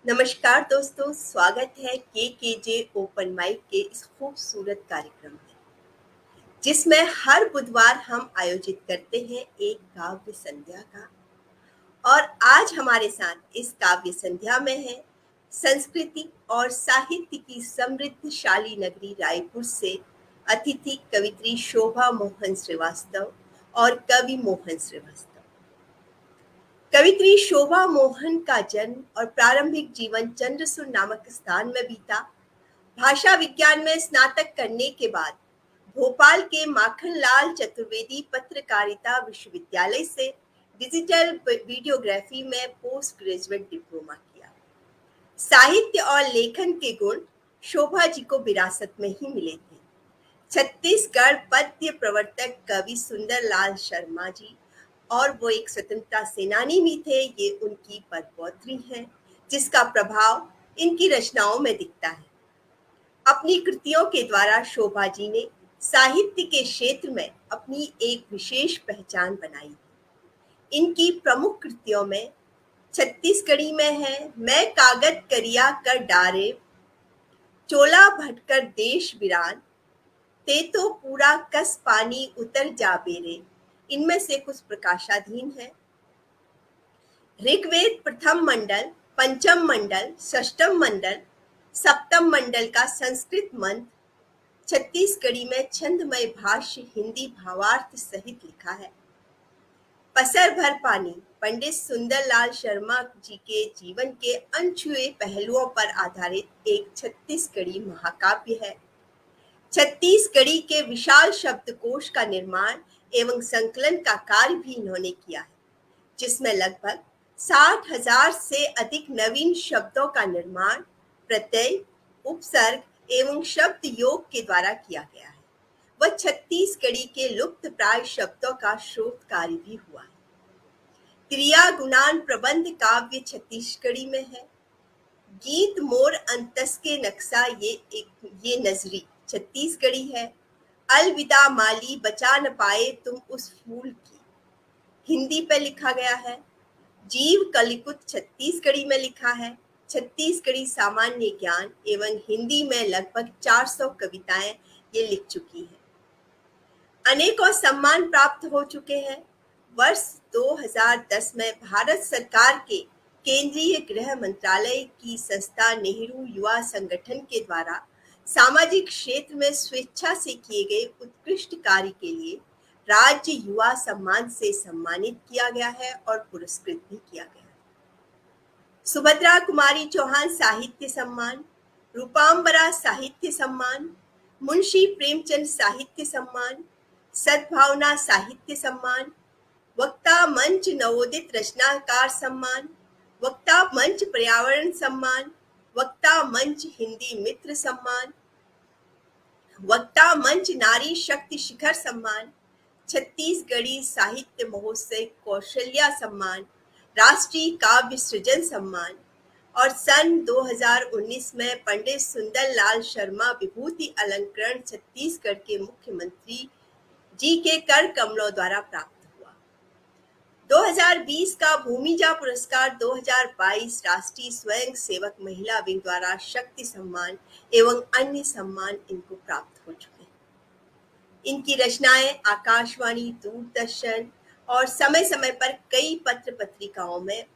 नमस्कार दोस्तों, स्वागत है के जे ओपन माइक के इस खूबसूरत कार्यक्रम में, जिसमें हर बुधवार हम आयोजित करते हैं एक काव्य संध्या का। और आज हमारे साथ इस काव्य संध्या में है संस्कृति और साहित्य की समृद्धशाली नगरी रायपुर से अतिथि कवित्री शोभा मोहन श्रीवास्तव और कवि मोहन श्रीवास्तव। कवित्री शोभा मोहन का जन्म और प्रारंभिक जीवन चंद्रसूर नामक स्थान में बीता। भाषा विज्ञान में स्नातक करने के बाद भोपाल के माखनलाल चतुर्वेदी पत्रकारिता विश्वविद्यालय से डिजिटल वीडियोग्राफी में पोस्ट ग्रेजुएट डिप्लोमा किया। साहित्य और लेखन के गुण शोभा जी को विरासत में ही मिले थे। छत्तीसगढ़ पद्य प्रवर्तक कवि सुंदरलाल शर्मा जी और वो एक स्वतंत्रता सेनानी भी थे, ये उनकी परपौत्री हैं, जिसका प्रभाव इनकी रचनाओं में दिखता है। अपनी कृतियों के द्वारा शोभा जी ने साहित्य के क्षेत्र में अपनी एक विशेष पहचान बनाई। इनकी प्रमुख कृतियों में छत्तीसगढ़ी में है मैं कागज करिया कर डारे, चोला भटकर देश बिरान, ते तो पूरा कस पानी उतर जा बेरे, इनमें से कुछ प्रकाशाधीन है। ऋग्वेद प्रथम मंडल, पंचम मंडल, षष्ठम मंडल, सप्तम मंडल का संस्कृत मंत्र छत्तीसगढ़ी में छंदमय भाष्य हिंदी भावार्थ सहित लिखा है। पसर भर पानी पंडित सुंदरलाल शर्मा जी के जीवन के अनछुए पहलुओं पर आधारित एक छत्तीसगढ़ी महाकाव्य है। छत्तीसगढ़ी के विशाल शब्दकोश का निर्माण एवं संकलन का कार्य भी इन्होंने किया है, जिसमें लगभग 60,000 से अधिक नवीन शब्दों का निर्माण प्रत्यय, उपसर्ग एवं शब्द योग के द्वारा किया गया है। वह छत्तीसगढ़ी के लुप्त प्राय शब्दों का शोध कार्य भी हुआ है। क्रिया गुणान प्रबंध काव्य छत्तीसगढ़ी में है। गीत मोर अंतस के नक्शा ये नजरी छत्तीसगढ़ी है। अलविदा माली बचा न पाए तुम उस फूल की, हिंदी पे लिखा गया है। जीव कलिकुत छत्तीसगढ़ी में लिखा है। छत्तीसगढ़ी सामान्य ज्ञान एवं हिंदी में लगभग 400 कविताएं ये लिख चुकी है। अनेकों सम्मान प्राप्त हो चुके हैं। वर्ष 2010 में भारत सरकार के केंद्रीय गृह मंत्रालय की संस्था नेहरू युवा संगठन के द्वारा सामाजिक क्षेत्र में स्वेच्छा से किए गए उत्कृष्ट कार्य के लिए राज्य युवा सम्मान से सम्मानित किया गया है और पुरस्कृत भी किया गया है। सुभद्रा कुमारी चौहान साहित्य सम्मान, रूपांबरा साहित्य सम्मान, मुंशी प्रेमचंद साहित्य सम्मान, सद्भावना साहित्य सम्मान, वक्ता मंच नवोदित रचनाकार सम्मान, वक्ता मंच पर्यावरण सम्मान, वक्ता मंच हिंदी मित्र सम्मान, वक्ता मंच नारी शक्ति शिखर सम्मान, छत्तीसगढ़ी साहित्य महोत्सव कौशल्या सम्मान, राष्ट्रीय काव्य सृजन सम्मान और सन 2019 में पंडित सुंदरलाल शर्मा विभूति अलंकरण छत्तीसगढ़ के मुख्यमंत्री जी के कर कमलों द्वारा प्राप्त हुआ। 2020 का भूमिजा पुरस्कार 2022 राष्ट्रीय स्वयं सेवक महिला विंग द्वारा शक्ति सम्मान एवं अन्य सम्मान इनको प्राप्त हो चुके हैं। इनकी रचनाएं आकाशवाणी, दूरदर्शन और समय समय पर कई पत्र पत्रिकाओं में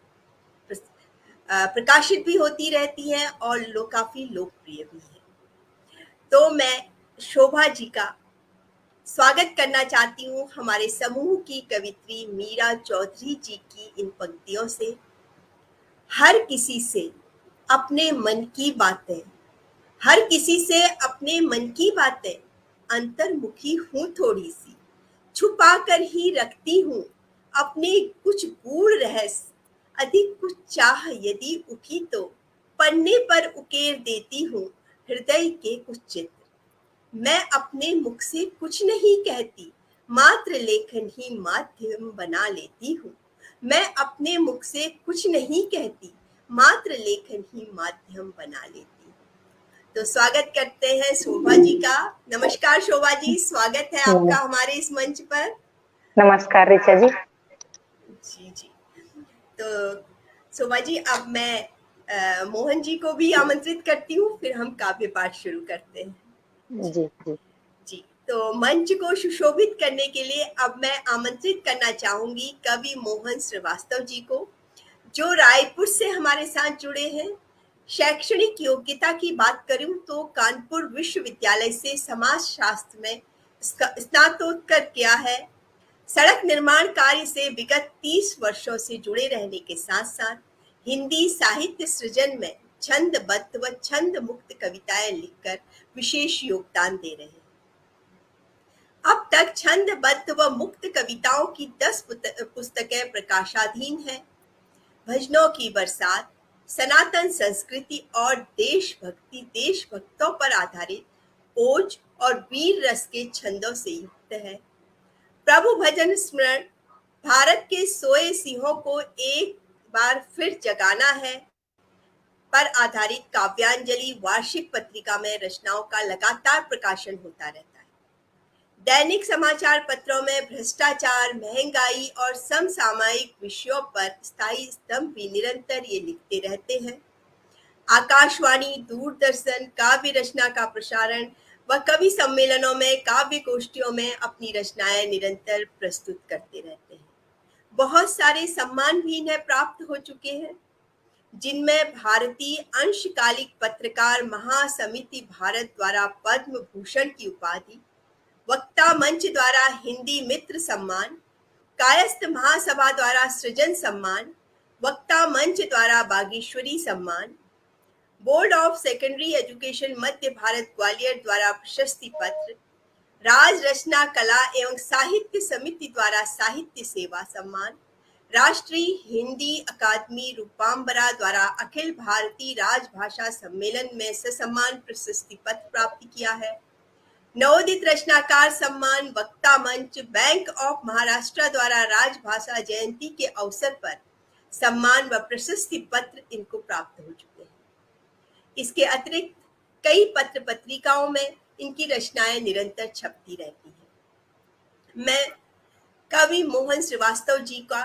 प्रकाशित भी होती रहती हैं और काफी लोकप्रिय भी है। तो मैं शोभा जी का स्वागत करना चाहती हूँ हमारे समूह की कवित्री मीरा चौधरी जी की इन पंक्तियों से। हर किसी से अपने मन की बातें, हर किसी से अपने मन की बातें, अंतर्मुखी हूँ थोड़ी सी, छुपा कर ही रखती हूँ अपने कुछ गूढ़ रहस्य, अधिक कुछ चाह यदि उठी तो पन्ने पर उकेर देती हूँ हृदय के कुछ चित्र। मैं अपने मुख से कुछ नहीं कहती, मात्र लेखन ही माध्यम बना लेती हूँ। मैं अपने मुख से कुछ नहीं कहती, मात्र लेखन ही माध्यम बना लेती हूँ। तो स्वागत करते हैं शोभा जी का। नमस्कार शोभा जी, स्वागत है आपका हमारे इस मंच पर। नमस्कार ऋचा जी। जी जी। तो शोभा जी, अब मैं मोहन जी को भी आमंत्रित करती हूँ, फिर हम काव्य पाठ शुरू करते हैं। जी जी जी, तो मंच को सुशोभित करने के लिए अब मैं आमंत्रित करना चाहूंगी कवि मोहन श्रीवास्तव जी को, जो रायपुर से हमारे साथ जुड़े हैं। शैक्षणिक योग्यता की बात करूं तो कानपुर विश्वविद्यालय से समाज शास्त्र में स्नातकोत्तर किया है। सड़क निर्माण कार्य से विगत 30 वर्षों से जुड़े रहने के साथ साथ हिंदी साहित्य सृजन में छंदबद्ध व छंद मुक्त कविताएं लिखकर विशेष योगदान दे रहे हैं। अब तक छंदबद्ध व मुक्त कविताओं की 10 पुस्तकें प्रकाशाधीन हैं। भजनों की बरसात, सनातन संस्कृति और देशभक्ति, देशभक्तों पर आधारित ओज और वीर रस के छंदों से युक्त है। प्रभु भजन स्मरण, भारत के सोए सिंहों को एक बार फिर जगाना है पर आधारित काव्यांजलि वार्षिक पत्रिका में रचनाओं का लगातार प्रकाशन होता रहता है। दैनिक समाचार पत्रों में भ्रष्टाचार, महंगाई और समसामयिक विषयों पर स्थायी स्तंभ भी निरंतर ये लिखते रहते हैं। आकाशवाणी, दूरदर्शन, काव्य रचना का प्रसारण व कवि सम्मेलनों में, काव्य गोष्ठियों में अपनी रचनाएं निरंतर प्रस्तुत करते रहते हैं। बहुत सारे सम्मान भी इन्हें प्राप्त हो चुके हैं, जिनमें भारतीय अंशकालिक पत्रकार महासमिति भारत द्वारा पद्म भूषण की उपाधि, वक्ता मंच द्वारा हिंदी मित्र सम्मान, कायस्थ महासभा द्वारा सृजन सम्मान, वक्ता मंच द्वारा बागेश्वरी सम्मान, बोर्ड ऑफ सेकेंडरी एजुकेशन मध्य भारत ग्वालियर द्वारा प्रशस्ति पत्र, राज रचना कला एवं साहित्य समिति द्वारा साहित्य सेवा सम्मान, राष्ट्रीय हिंदी अकादमी रूपांबरा द्वारा अखिल भारतीय राजभाषा सम्मेलन में ससम्मान प्रशस्ति पत्र प्राप्त किया है। नवोदित रचनाकार सम्मान, वक्ता मंच, बैंक ऑफ महाराष्ट्र द्वारा राजभाषा जयंती के अवसर पर सम्मान व प्रशस्ति पत्र इनको प्राप्त हो चुके हैं। इसके अतिरिक्त कई पत्र पत्रिकाओं में इनकी रचनाएं निरंतर छपती रहती हैं। मैं कवि मोहन श्रीवास्तव जी का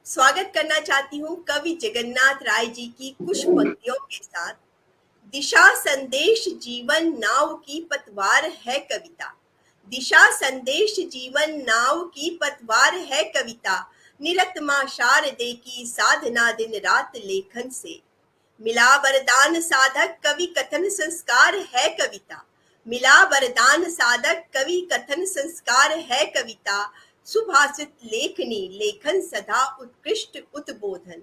स्वागत करना चाहती हूँ कवि जगन्नाथ राय जी की कुछ पंक्तियों के साथ। दिशा संदेश जीवन नाव की पतवार है कविता, दिशा संदेश जीवन नाव की पतवार है कविता, निरत मां शारदे की साधना दिन रात लेखन से, मिला वरदान साधक कवि कथन संस्कार है कविता, मिला वरदान साधक कवि कथन संस्कार है कविता, सुभाषित लेखनी लेखन सदा उत्कृष्ट उद्बोधन,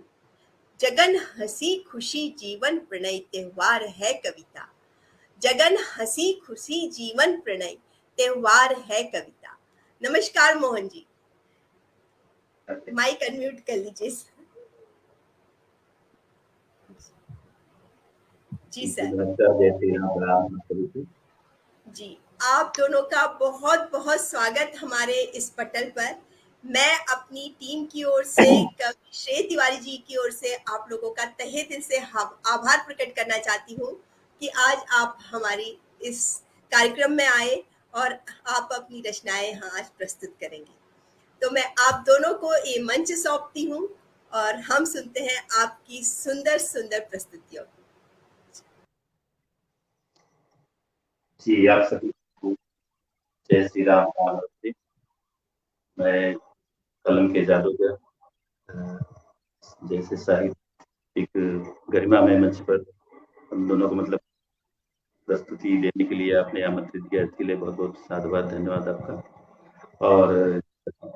जगन हंसी खुशी जीवन प्रणय त्योहार है कविता, जगन हंसी खुशी जीवन प्रणय त्योहार है कविता। नमस्कार मोहन जी, माइक अनम्यूट कर लीजिए। जी सर। जय श्री राम। जी, आप दोनों का बहुत बहुत स्वागत हमारे इस पटल पर। मैं अपनी टीम की ओर से, कवि श्रेय तिवारी जी की ओर से आप लोगों का तहे दिल से आभार प्रकट करना चाहती हूँ कि आज आप हमारी इस कार्यक्रम में आए और आप अपनी रचनाएं यहाँ आज प्रस्तुत करेंगे। तो मैं आप दोनों को ये मंच सौंपती हूँ और हम सुनते हैं आपकी सुंदर सुंदर प्रस्तुतियों। जी, आप सभी को जय श्री राम। मैं कलम के जादूगर जैसे साहित्यिक गरिमा में मंच पर हम दोनों को मतलब प्रस्तुति देने के लिए आपने आमंत्रित किया, इसके लिए बहुत बहुत साधुवाद, धन्यवाद आपका। और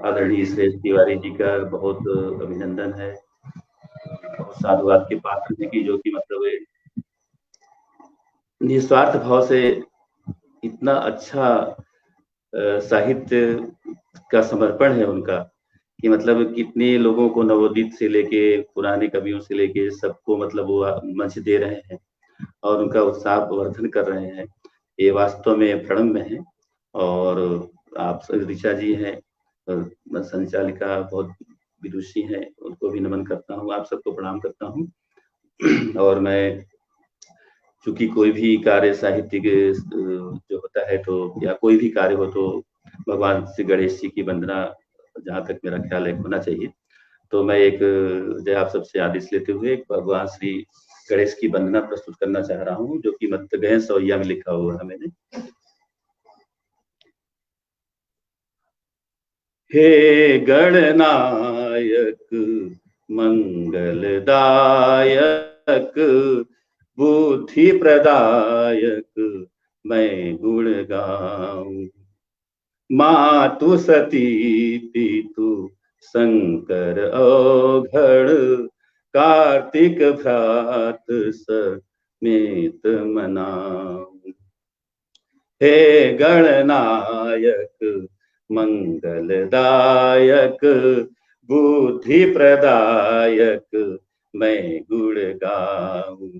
आदरणीय श्रेय तिवारी जी का बहुत अभिनंदन है, बहुत साधुवाद के पात्र हैं कि जो कि मतलब निस्वार्थ भाव से इतना अच्छा साहित्य का समर्पण है उनका कि मतलब कितने लोगों को नवोदित से लेके पुराने कवियों से लेके सबको मतलब वो मंच दे रहे हैं और उनका उत्साह वर्धन कर रहे हैं। ये वास्तव में प्रणम्य में है। और आप ऋचा जी हैं, संचालिका बहुत विदुषी हैं, उनको भी नमन करता हूँ, आप सबको प्रणाम करता हूँ। और मैं चूंकि कोई भी कार्य साहित्यिक जो होता है तो या कोई भी कार्य हो तो भगवान श्री गणेश जी की वंदना जहाँ तक मेरा ख्याल है होना चाहिए। तो मैं एक जो आप सबसे आदेश लेते हुए भगवान श्री गणेश की वंदना प्रस्तुत करना चाह रहा हूँ, जो कि मत गए सवैया में लिखा हुआ है मैंने। हे गणनायक मंगलदायक बुद्धि प्रदायक मैं गुण गाऊं। मातु सती पितु शंकर औघड़ कार्तिक भ्रात समेत मनाऊं। हे गणनायक मंगलदायक बुद्धि प्रदायक मैं गुण गाऊं।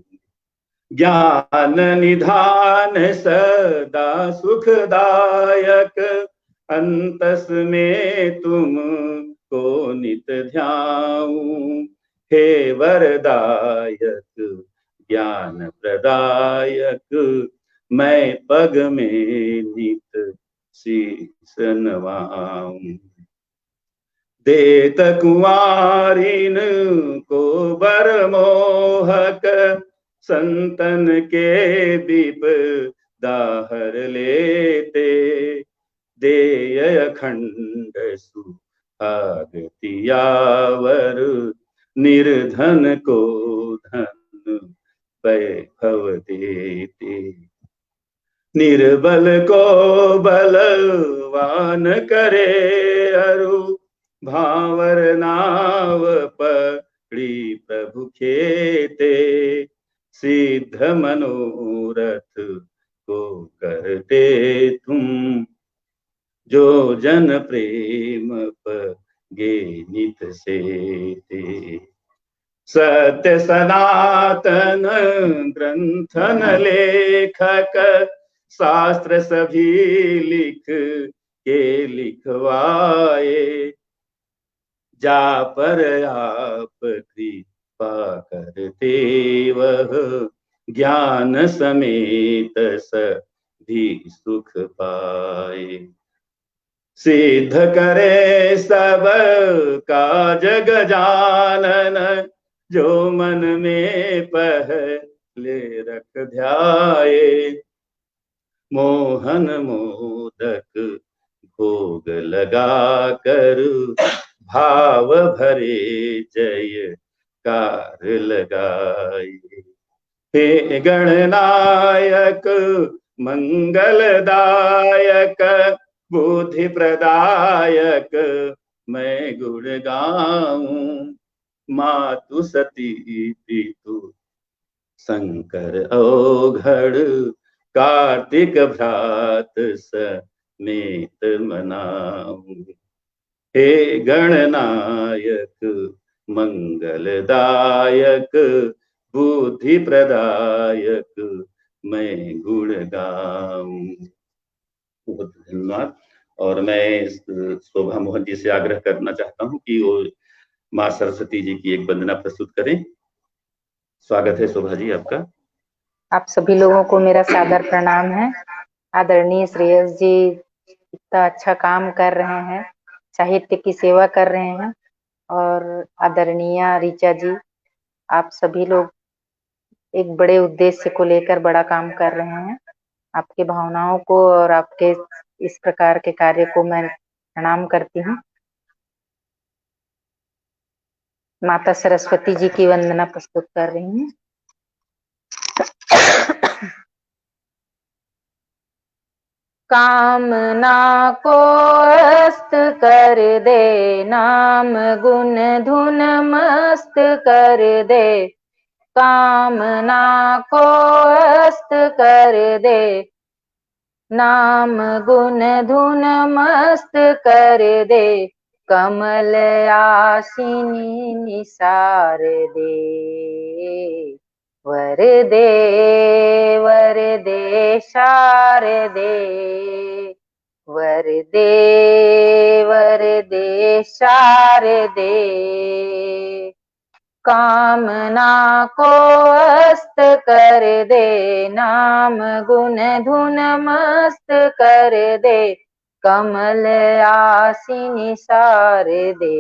ज्ञान निधान सदा सुखदायक अंतस में तुम को नित ध्याऊं। हे वरदायक ज्ञान प्रदायक मैं पग में नित शीश नवाऊं। देत कुंवारिन को बर मोहक संतन के विपदा हर लेते। देय अखंड सुहाग तियावर निर्धन को धन वैभव देते। निर्बल को बलवान करे अरु भावर नाव पड़ी प्रभु खेते। सिद्ध मनोरथ को करते तुम जो जन प्रेम पगे नित सेते। सत्य सनातन ग्रंथन लेखक शास्त्र सभी लिख के लिखवाए। जा पर आप कृपा करते वह ज्ञान समेत सभी सुख पाए। सिद्ध करे सब काज गजानन जो मन में पहले रख ध्याए। मोहन मोदक भोग लगा कर भाव भरे जयकार लगाए। हे गणनायक मंगलदायक बुद्धि प्रदायक मैं गुण गाऊं। मातु सती पितु शंकर औघड़ कार्तिक भ्रात समेत मनाऊं। हे गणनायक मंगलदायक बुद्धि प्रदायक मैं गुण गाऊं। बहुत धन्यवाद। और मैं शोभा मोहन जी से आग्रह करना चाहता हूं कि वो माँ सरस्वती जी की एक वंदना प्रस्तुत करें। स्वागत है शोभा जी आपका। आप सभी लोगों को मेरा सादर प्रणाम है। आदरणीय श्रेयस जी इतना अच्छा काम कर रहे हैं, साहित्य की सेवा कर रहे हैं। और आदरणीय ऋचा जी, आप सभी लोग एक बड़े उद्देश्य को लेकर बड़ा काम कर रहे हैं। आपके भावनाओं को और आपके इस प्रकार के कार्य को मैं प्रणाम करती हूँ। माता सरस्वती जी की वंदना प्रस्तुत कर रही हूँ। कामना को अस्त कर दे, नाम गुण धुन मस्त कर दे। कामना को अस्त कर दे, नाम गुण धुन मस्त कर दे। कमल आसीनी निसार दे। वर दे शारदे। वर दे शारदे। कामना को अस्त कर दे, नाम गुण धुन मस्त कर दे। कमल आसीनी सार दे।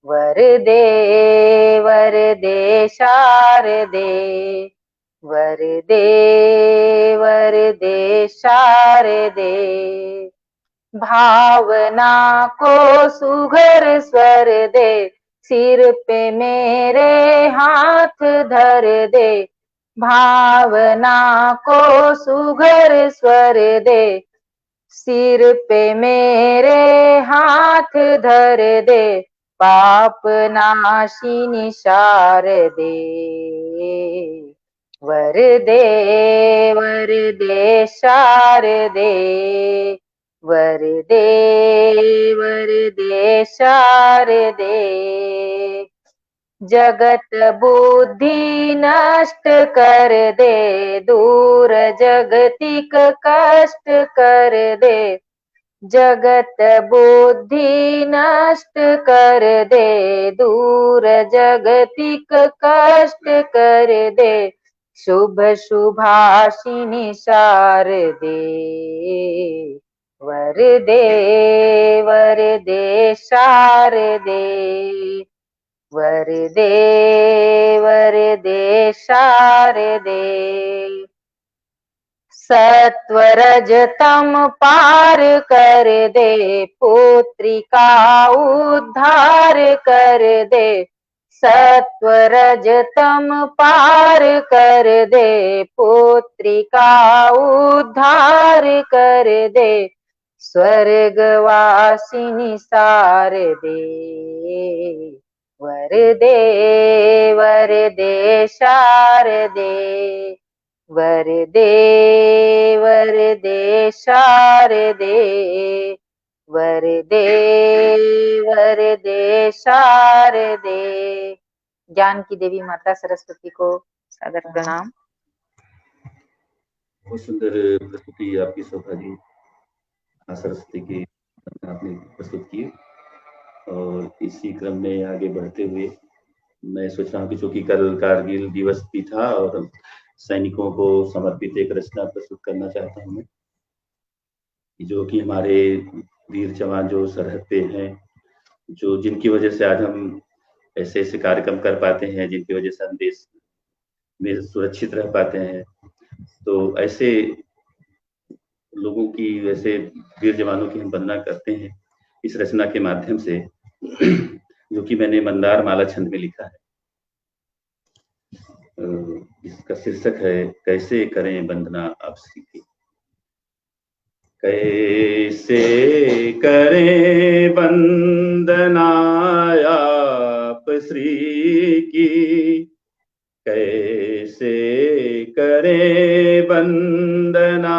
वरदे वरदे शारदे, वरदे वरदे शारदे, भावना को सुघर स्वर दे, सिर पे मेरे हाथ धर दे, भावना को सुघर स्वर दे, सिर पे मेरे हाथ धर दे, पाप नाशिनी शारदे, वरदे वरदे शारदे, वरदे वरदे शारदे, जगत बुद्धि नष्ट कर दे, दूर जगतिक कष्ट कर दे, जगत बुद्धि नष्ट कर दे, दूर जगतिक कष्ट कर दे, शुभ शुभाशिनी शारदे, वरदे वरदे शारदे, वरदे वरदे शारदे, सत्वरज तम पार कर दे, पुत्री का उद्धार कर दे, सत्वरज तम पार कर दे, पुत्री का उद्धार कर दे, स्वर्गवासिनी शारदे, वरदे वरदे शारदे, वरदे वरदे शारदे, वरदे वरदे शारदे। ज्ञान की देवी माता सरस्वती को सादर प्रणाम। बहुत सुंदर प्रस्तुति आपकी शोभा जी, सरस्वती की आपने प्रस्तुत की। और इसी क्रम में आगे बढ़ते हुए मैं सोच रहा हूँ कि चूंकि कल कारगिल दिवस भी था और सैनिकों को समर्पित एक रचना प्रस्तुत करना चाहता हूँ मैं, जो कि हमारे वीर जवान जो सरहद पे हैं, जो जिनकी वजह से आज हम ऐसे ऐसे कार्यक्रम कर पाते हैं, जिनकी वजह से हम देश में सुरक्षित रह पाते हैं, तो ऐसे लोगों की, वैसे वीर जवानों की हम वंदना करते हैं इस रचना के माध्यम से, जो कि मैंने मंदार माला छंद में लिखा है। इसका शीर्षक है कैसे करें वंदना आप श्री की। कैसे करें वंदना आप श्री की, कैसे करें वंदना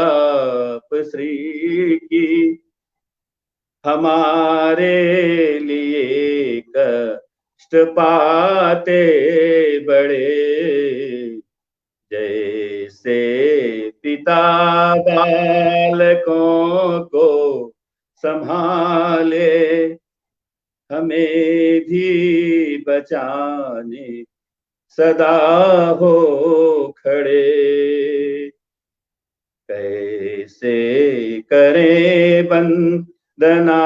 आप श्री की, हमारे लिए कष्ट पाते बड़े, जैसे पिता बालकों को संभाले, हमें भी बचाने सदा हो खड़े। कैसे करें वंदना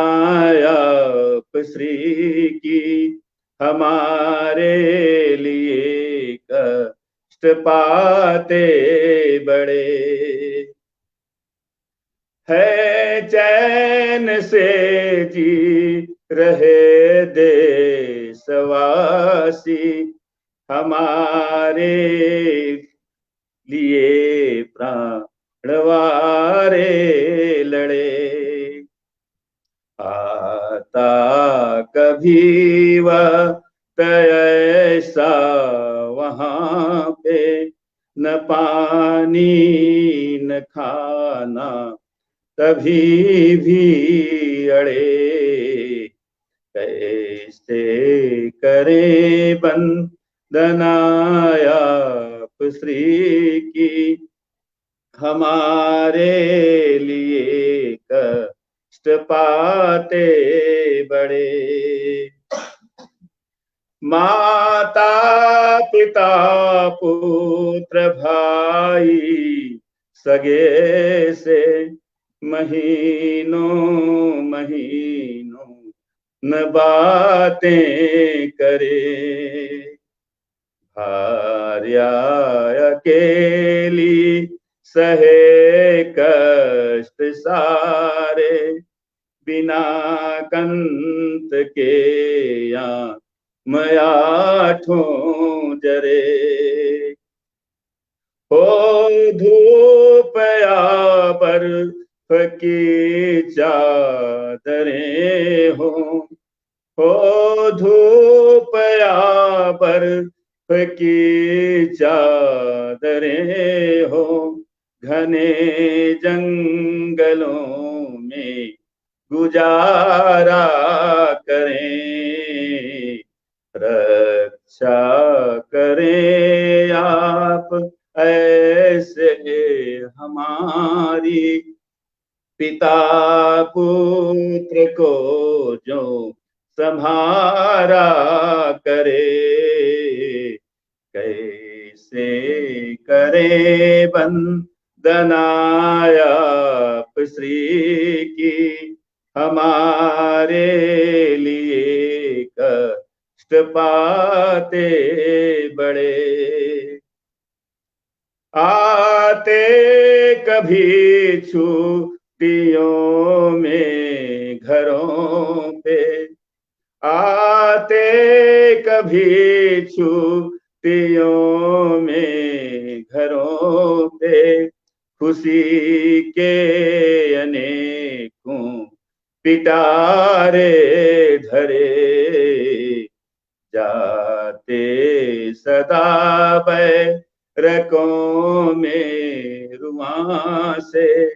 आप श्री की, हमारे लिए कष्ट पाते बड़े, है चैन से जी रहे देशवासी, हमारे लिए प्राणवारे लड़े, आता कभी वक्त ऐसा वहां पे, न पानी न खाना तभी भी अड़े, कैसे करें वंदना आप श्री की, हमारे लिए कष्ट पाते बड़े, माता पिता पुत्र भाई सगे से महीनों महीनों न बातें करे, भार्या अकेली सहे कष्ट सारे, बिना कंत के या मयाठों जरे। हो धूप या बर्फ की चादरें हो धूप या बर्फ की चादरें हो, घने जंगलों में गुजारा करें, रक्षा करें आप ऐसे हमारी, पिता पुत्र को जो संहारा करे, कैसे करे बंदनायाप श्री की, हमारे लिए कष्ट पाते बड़े। आते कभी छुट्टियों में घरों पे, आते कभी छुट्टियों में घरों पे, खुशी के अनेकों पिटारे धरे, जाते सदा बैरकों में रुआं से,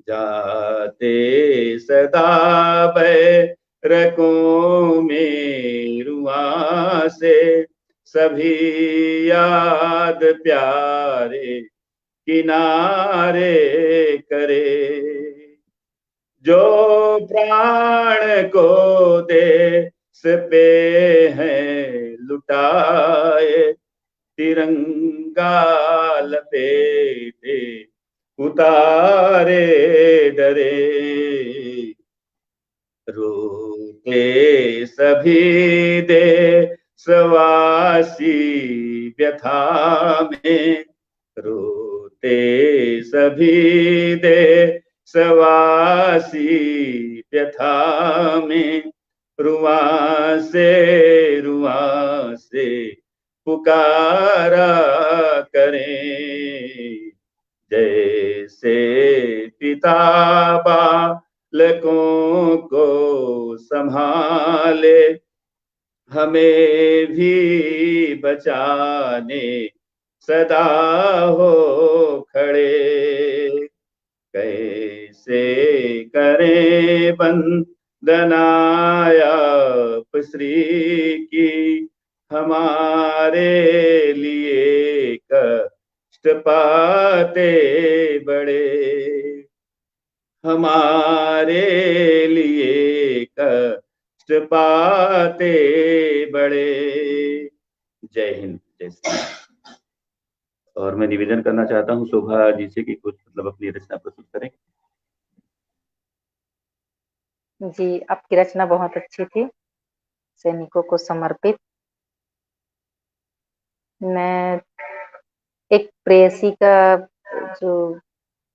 जाते सदा बैरकों में रुआं से, सभी याद प्यारे किनारे करे, जो प्राण को देश पे हैं लुटाए, तिरंगा लपेटे उतारे डरे, रोते सभी देशवासी व्यथा में, रोते सभी देशवासी व्यथा में, रुआं से पुकारा करें, जैसे पिता बालकों को संभाले, हमें भी बचाने सदा हो खड़े, कैसे करें वंदनायाप श्री की, हमारे लिए कष्ट पाते बड़े, हमारे लिए कष्ट पाते बड़े। जय हिंद, जय श्री राम। और मैं निवेदन करना चाहता हूँ शोभा जी से कि कुछ अपनी रचना प्रस्तुत करें। जी, आपकी रचना बहुत अच्छी थी, सैनिकों को समर्पित। मैं एक प्रेयसी का जो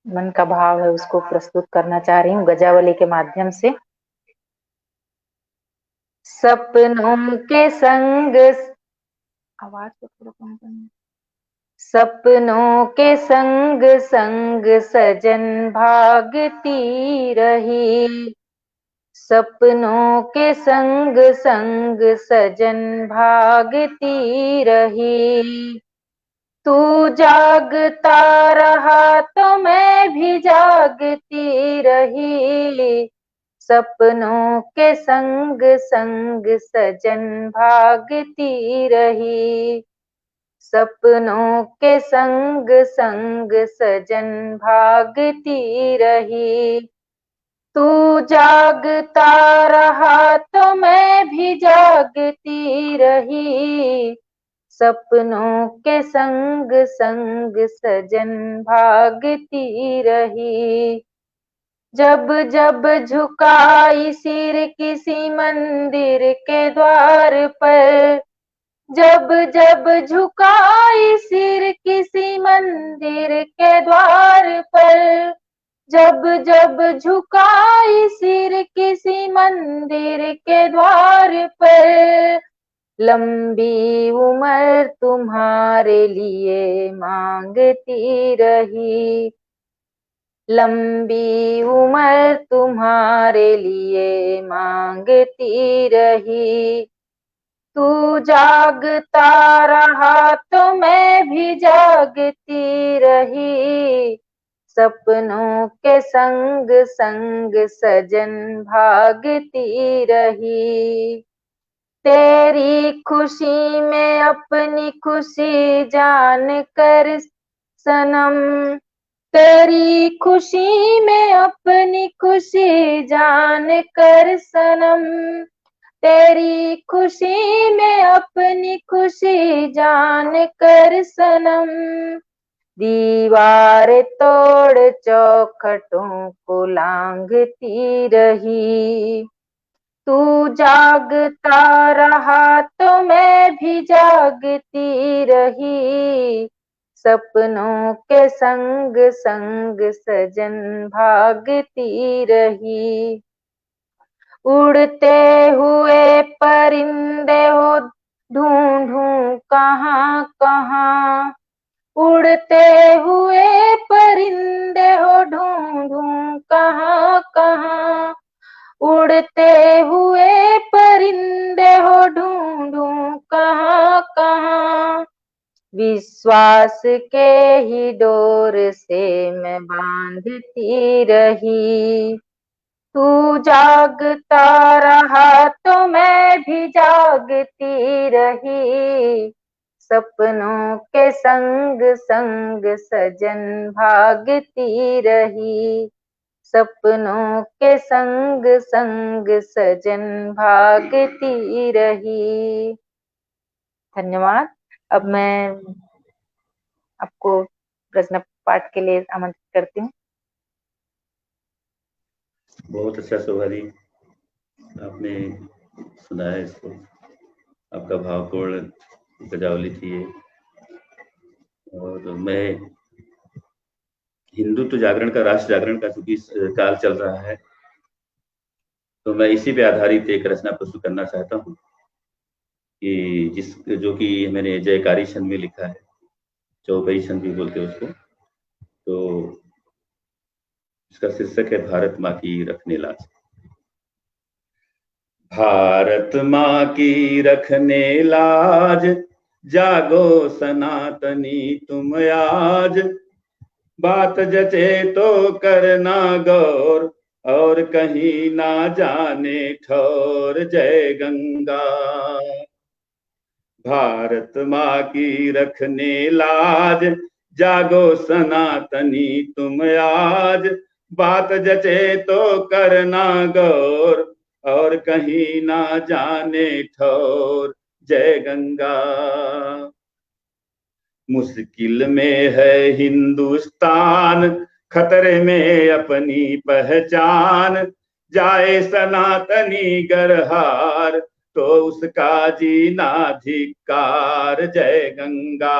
मन का भाव है उसको प्रस्तुत करना चाह रही हूँ गजावली के माध्यम से। सपनों के संग, आवाज को थोड़ा कम करना। सपनों के संग संग सजन भागती रही, सपनों के संग संग सजन भागती रही, तू जागता रहा तो मैं भी जागती रही, सपनों के संग संग सजन भागती रही, सपनों के संग संग सजन भागती रही, तू जागता रहा तो मैं भी जागती रही, सपनों के संग संग सजन भागती रही, जब जब झुकाई सिर किसी मंदिर के द्वार पर, जब जब झुकाई सिर किसी मंदिर के द्वार पर, जब जब झुकाई सिर किसी मंदिर के द्वार पर, लंबी उम्र तुम्हारे लिए मांगती रही, लंबी उम्र तुम्हारे लिए मांगती रही। तू जागता रहा तो मैं भी जागती रही, सपनों के संग संग सजन भागती रही। तेरी खुशी में अपनी खुशी जान कर सनम, तेरी खुशी में अपनी खुशी जान कर सनम, तेरी खुशी में अपनी खुशी जान कर सनम, दीवार तोड़ चौखटों को लांघती रही। तू जागता रहा तो मैं भी जागती रही, सपनों के संग संग सजन भागती रही। उड़ते हुए परिंदे हो ढूंढूं कहाँ कहाँ, उड़ते हुए परिंदे हो ढूंढूं कहाँ कहाँ, उड़ते हुए परिंदे हो ढूंढूं कहाँ कहाँ, विश्वास के ही डोर से मैं बांधती रही। तू जागता रहा तो मैं भी जागती रही, सपनों के संग संग सजन भागती रही, सपनों के संग संग सजन भागती रही। धन्यवाद। अब मैं आपको प्रश्न पाठ के लिए आमंत्रित करती हूँ। बहुत अच्छा शोभा जी, आपने सुना है इसको, आपका भावपूर्ण गजावली थी ये। और मैं हिंदुत्व जागरण का, राष्ट्र जागरण का चूंकि काल चल रहा है, तो मैं इसी पे आधारित एक रचना प्रस्तुत करना चाहता हूँ कि जो कि मैंने जयकारी छंद में लिखा है, चौपई छंद भी बोलते हैं उसको। तो इसका शीर्षक है भारत माँ की रखने लाज। भारत माँ की रखने लाज, जागो सनातनी तुम आज, बात जचे तो करना गौर, और कहीं ना जाने ठौर। जय गंगा। भारत माँ की रखने लाज, जागो सनातनी तुम आज, बात जचे तो करना गौर, और कहीं ना जाने ठौर। जय गंगा। मुश्किल में है हिंदुस्तान, खतरे में अपनी पहचान, जाए सनातनी गरहार, तो उसका जीना धिक्कार। जय गंगा।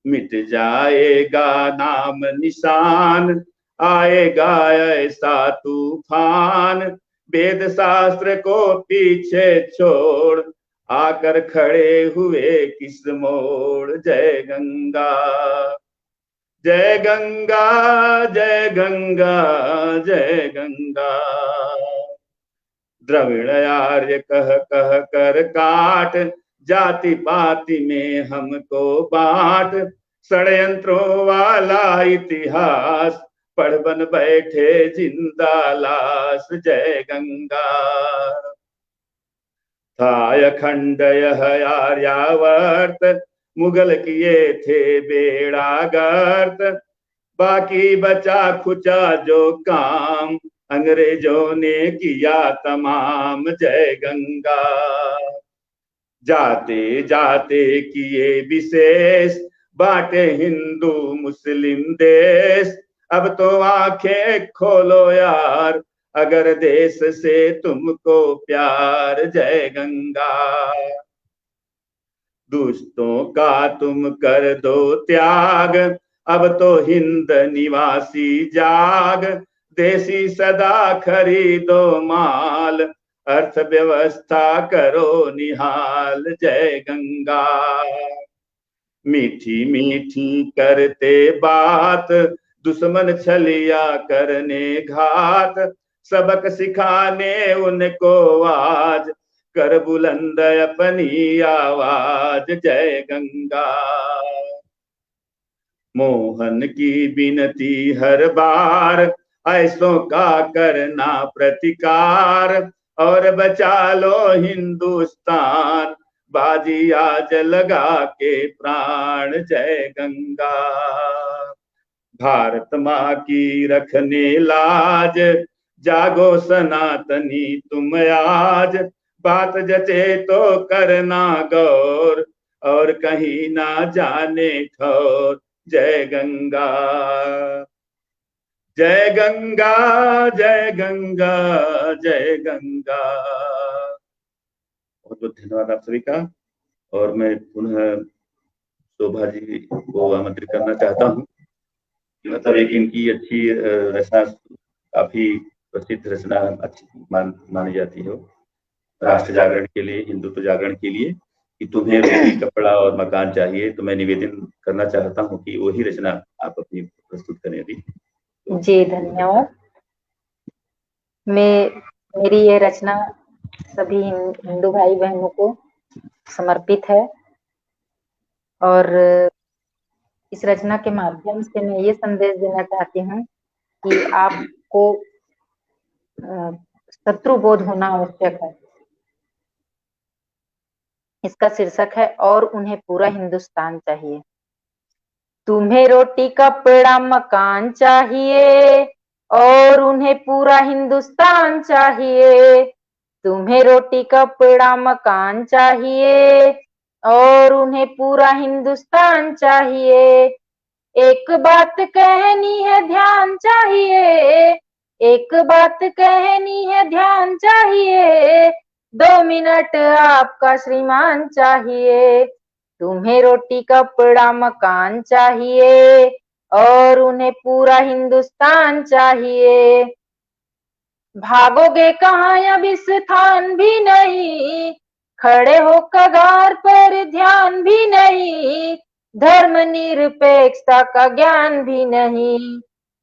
मिट जाएगा नाम निशान, आएगा ऐसा तूफान, वेद शास्त्र को पीछे छोड़, आकर खड़े हुए किस मोड़। जय गंगा। जय गंगा, जय गंगा, जय गंगा। द्रविड़ आर्य कह कह कर काट, जाति पाति में हमको बांट, षड्यंत्रों वाला इतिहास, पढ़ बन बैठे जिंदा लाश। जय गंगा। था अखंड यह आर्यावर्त, मुगल किए थे बेड़ा गर्त, बाकी बचा खुचा जो काम, अंग्रेजों ने किया तमाम। जय गंगा। जाते जाते किए विशेष, बांटे हिंदू मुस्लिम देश, अब तो आंखें खोलो यार, अगर देश से तुमको प्यार। जय गंगा। दुष्टों का तुम कर दो त्याग, अब तो हिंद निवासी जाग। देसी सदा खरीदो माल, अर्थव्यवस्था करो निहाल। जय गंगा। मीठी मीठी करते बात, दुश्मन छलिया करने घात। सबक सिखाने उनको आज, कर बुलंद अपनी आवाज। जय गंगा। मोहन की विनती हर बार, ऐसों का करना प्रतिकार। और बचा लो हिंदुस्तान, बाजी आज लगा के प्राण। जय गंगा। भारत माँ की रखने लाज, जागो सनातनी तुम आज। बात जचे तो करना गौर, और कहीं ना जाने ठौर। जय गंगा। जय गंगा। जय गंगा। जय गंगा। बहुत बहुत धन्यवाद आप सभी का। और मैं पुनः शोभा जी को आमंत्रित करना चाहता हूँ। मतलब एक इनकी अच्छी रचना, काफी प्रसिद्ध रचना अच्छी मानी जाती है राष्ट्र जागरण के लिए, हिंदुत्व जागरण के लिए, कि तुम्हें रोटी कपड़ा और मकान चाहिए। तो मैं निवेदन करना चाहता हूँ कि वही रचना आप अपनी प्रस्तुत करें अभी। जी धन्यवाद। मेरी ये रचना सभी हिंदू भाई बहनों को समर्पित है। और इस रचना के माध्यम से मैं ये संदेश देना चाहती हूँ कि आपको शत्रु बोध होना आवश्यक है। इसका शीर्षक है और उन्हें पूरा हिंदुस्तान चाहिए। तुम्हें रोटी कपड़ा मकान चाहिए और उन्हें पूरा हिंदुस्तान चाहिए। तुम्हें रोटी कपड़ा मकान चाहिए और उन्हें पूरा हिंदुस्तान चाहिए। एक बात कहनी है ध्यान चाहिए, एक बात कहनी है ध्यान चाहिए। 2 मिनट आपका श्रीमान चाहिए। तुम्हें रोटी कपड़ा मकान चाहिए और उन्हें पूरा हिंदुस्तान चाहिए। भागोगे कहाँ अब इस स्थान भी नहीं, खड़े हो कगार पर ध्यान भी नहीं। धर्म निरपेक्षता का ज्ञान भी नहीं,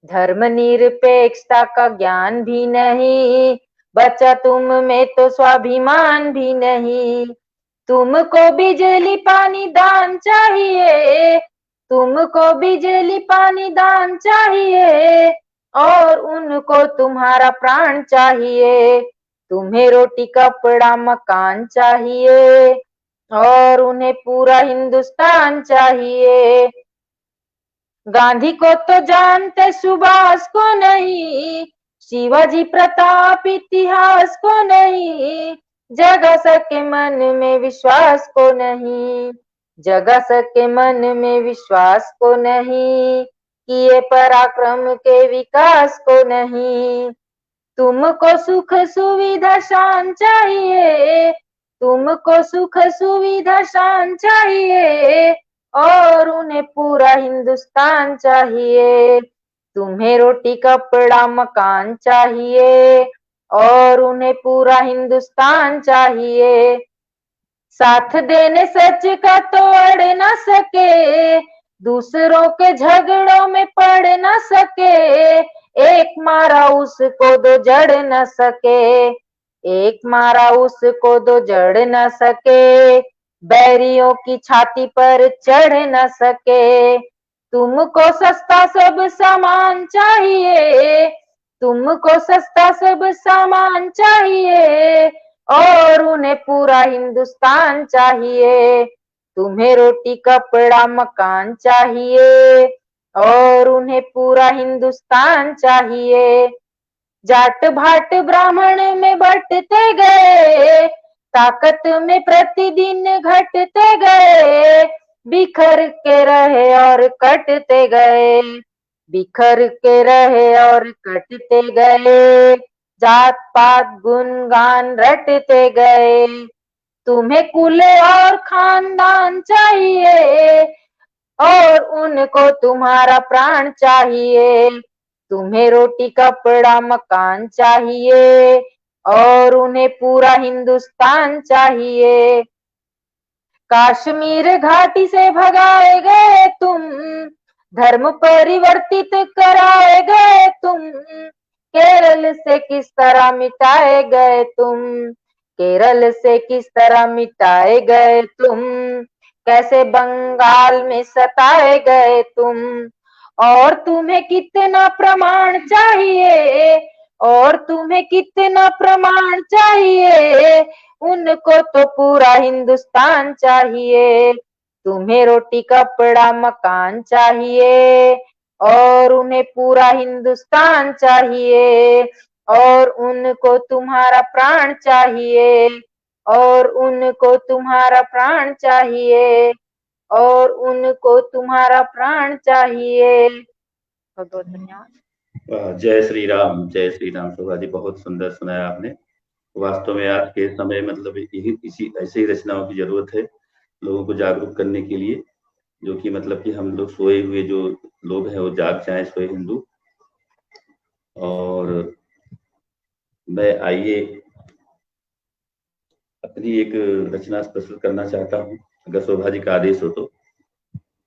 धर्म निरपेक्षता का ज्ञान भी नहीं। बचा तुम में तो स्वाभिमान भी नहीं। तुमको बिजली पानी दान चाहिए, तुमको बिजली पानी दान चाहिए और उनको तुम्हारा प्राण चाहिए। तुम्हें रोटी कपड़ा मकान चाहिए और उन्हें पूरा हिंदुस्तान चाहिए। गांधी को तो जानते सुभाष को नहीं, शिवाजी प्रताप इतिहास को नहीं। जगा सके मन में विश्वास को नहीं, जगा सके मन में विश्वास को नहीं। किए पराक्रम के विकास को नहीं। तुमको सुख सुविधा शान चाहिए, तुमको सुख सुविधा शान चाहिए और उन्हें पूरा हिंदुस्तान चाहिए। तुम्हें रोटी कपड़ा मकान चाहिए और उन्हें पूरा हिंदुस्तान चाहिए। साथ देने सच का तो अड़ न सके, दूसरों के झगड़ों में पड़ न सके। एक मारा उसको दो जड़ न सके, एक मारा उसको दो जड़ न सके। बैरियों की छाती पर चढ़ न सके। तुमको सस्ता सब सामान चाहिए, तुमको सस्ता सब सामान चाहिए और उन्हें पूरा हिंदुस्तान चाहिए। तुम्हें रोटी कपड़ा मकान चाहिए और उन्हें पूरा हिंदुस्तान चाहिए। जाट भाट ब्राह्मण में बंटते गए, ताकत में प्रतिदिन घटते गए। बिखर के रहे और कटते गए, बिखर के रहे और कटते गए, जात पात गुणगान रटते गए। तुम्हें कुल और खानदान चाहिए और उनको तुम्हारा प्राण चाहिए। तुम्हें रोटी कपड़ा मकान चाहिए और उन्हें पूरा हिंदुस्तान चाहिए। कश्मीर घाटी से भगाए गए तुम, धर्म परिवर्तित कराए गए तुम। केरल से किस तरह मिटाए गए तुम, केरल से किस तरह मिटाए गए तुम। कैसे बंगाल में सताए गए तुम, और तुम्हें कितना प्रमाण चाहिए, और तुम्हें कितना प्रमाण चाहिए। उनको तो पूरा हिंदुस्तान चाहिए। तुम्हें रोटी कपड़ा मकान चाहिए और उन्हें पूरा हिंदुस्तान चाहिए। और उनको तुम्हारा प्राण चाहिए, और उनको तुम्हारा प्राण चाहिए, और उनको तुम्हारा प्राण चाहिए। बहुत बहुत धन्यवाद। वाह, जय श्री राम, जय श्री राम। शोभा जी, बहुत सुंदर सुनाया आपने। वास्तव में आज के समय मतलब यही इसी ऐसे ही रचनाओं की जरूरत है लोगों को जागरूक करने के लिए, जो कि मतलब कि हम लोग सोए हुए जो लोग हैं वो जाग जाएं, सोए हिंदू। और मैं आइए अपनी एक रचना प्रस्तुत करना चाहता हूँ, अगर शोभा जी का आदेश हो तो।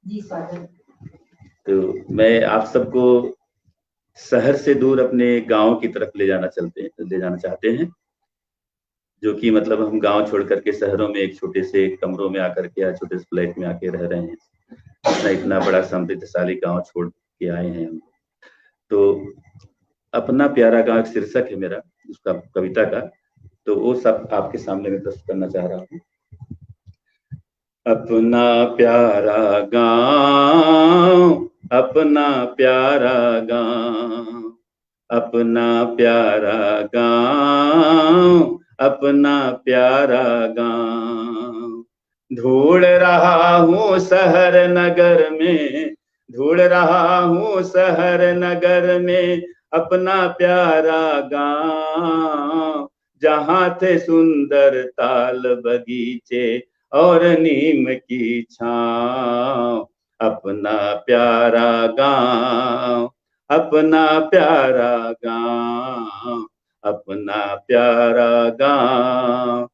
जी स्वागत। तो मैं आप सबको शहर से दूर अपने गांव की तरफ ले जाना चाहते हैं, जो कि मतलब हम गांव छोड़ करके शहरों में एक छोटे से कमरों में आकर के या छोटे से फ्लैट में आके रह रहे हैं। इतना बड़ा समृद्धशाली गांव छोड़ के आए हैं हम। तो अपना प्यारा गांव एक शीर्षक है मेरा उसका, कविता का। तो वो सब आपके सामने मैं प्रस्तुत करना चाह रहा हूँ। अपना प्यारा गांव, अपना प्यारा गांव, अपना प्यारा गांव, अपना प्यारा गांव। ढूंढ रहा हूँ शहर नगर में, ढूंढ रहा हूँ शहर नगर में अपना प्यारा गांव। जहाँ थे सुंदर ताल बगीचे और नीम की छांव। अपना प्यारा गांव, अपना प्यारा गांव, अपना प्यारा गांव,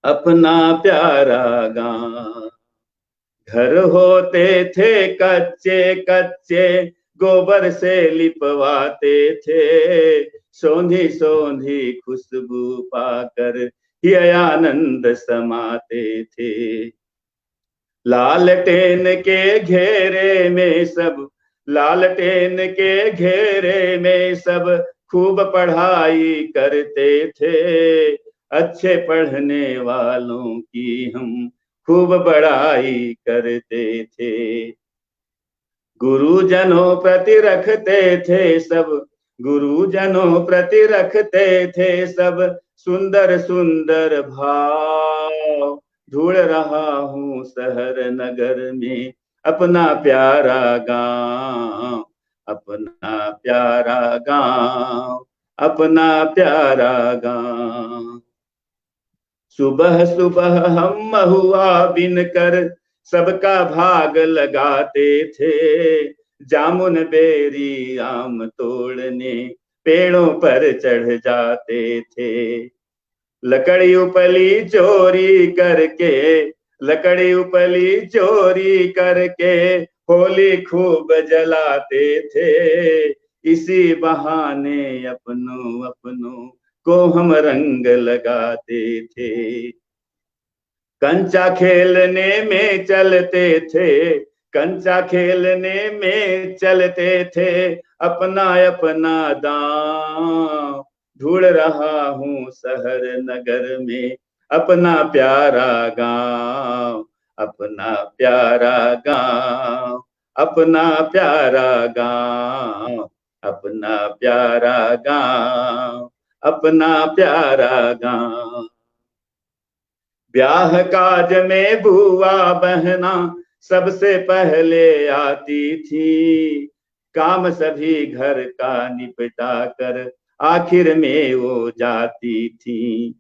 अपना प्यारा गांव। घर होते थे कच्चे कच्चे, गोबर से लिपवाते थे। सौंधी सौंधी खुशबू पाकर ये आनंद समाते थे। लालटेन के घेरे में सब, लालटेन के घेरे में सब खूब पढ़ाई करते थे। अच्छे पढ़ने वालों की हम खूब बड़ाई करते थे। गुरुजनों प्रति रखते थे सब, गुरुजनों प्रति रखते थे सब सुंदर सुंदर भाव। ढूंढ रहा हूँ शहर नगर में अपना प्यारा गांव, अपना प्यारा गांव, अपना प्यारा गांव। सुबह सुबह हम महुआ बिन कर सबका भाग लगाते थे। जामुन बेरी आम तोड़ने पेड़ों पर चढ़ जाते थे। लकड़ी उपली चोरी करके, लकड़ी उपली चोरी करके होली खूब जलाते थे। इसी बहाने अपनों अपनों को हम रंग लगाते थे। कंचा खेलने में चलते थे, कंचा खेलने में चलते थे अपना अपना दांव। ढूंढ रहा हूँ शहर नगर में अपना प्यारा गांव, अपना प्यारा गांव, अपना प्यारा गांव, अपना प्यारा गांव, अपना प्यारा गांव। ब्याह काज में बुआ बहना सबसे पहले आती थी। काम सभी घर का निपटा कर आखिर में वो जाती थी।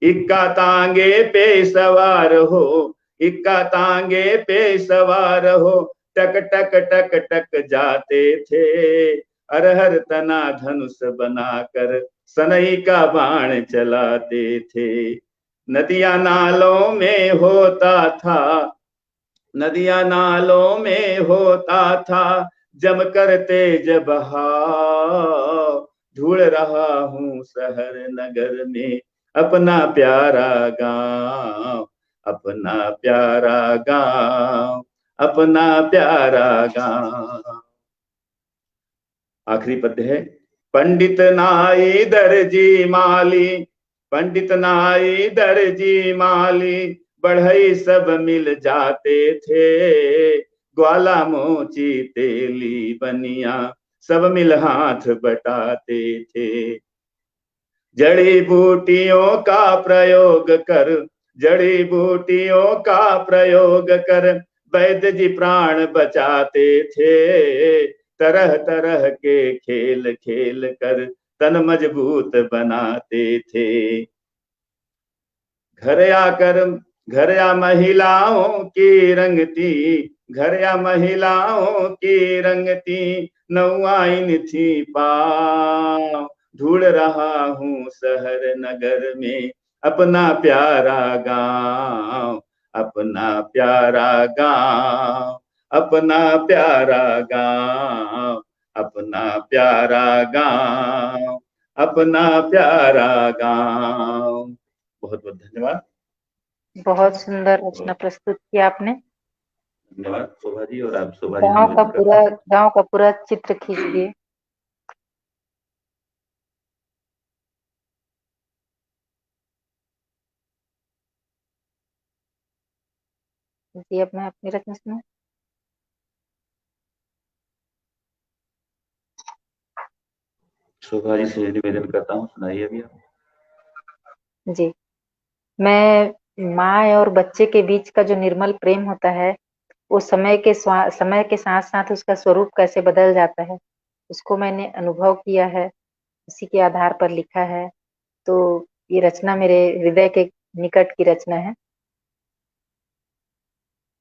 इक्का तांगे पे सवार हो, इक्का तांगे पे सवार हो, टक टक टक टक जाते थे। अरहर तना धनुष बनाकर सनई का बाण चलाते थे। नदियां नालों में होता था, नदियां नालों में होता था जमकर तेज बहाव। ढूंढ रहा हूँ शहर नगर में अपना प्यारा गांव, अपना प्यारा गांव, अपना प्यारा गांव। आखिरी पद्य है। पंडित नाई दर्जी माली, पंडित नाई दर्जी माली, बढ़ई सब मिल जाते थे। ग्वाला मोची तेली बनिया सब मिल हाथ बटाते थे। जड़ी बूटियों का प्रयोग कर, जड़ी बूटियों का प्रयोग कर वैद्य जी प्राण बचाते थे। तरह तरह के खेल खेल कर तन मजबूत बनाते थे। घर या महिलाओं की रंगती, घर या महिलाओं की रंगती नौआइन थी पाँव। ढूंढ रहा हूँ शहर नगर में अपना प्यारा गांव, अपना प्यारा गांव, अपना प्यारा गांव, अपना प्यारा गांव, अपना प्यारा गांव। बहुत बहुत धन्यवाद। बहुत सुंदर रचना प्रस्तुत किया आपने। धन्यवाद शोभा जी, और आप शोभा जी हम गांव का पूरा चित्र खींच दिए। जी अब मैं अपनी रचना सुनाऊं। शोभा जी से निवेदन करता हूँ, सुनाइए अभी आप। जी, मैं माँ और बच्चे के बीच का जो निर्मल प्रेम होता है, वो समय के साथ साथ उसका स्वरूप कैसे बदल जाता है, उसको मैंने अनुभव किया है, उसी के आधार पर लिखा है। तो ये रचना मेरे हृदय के निकट की रचना है।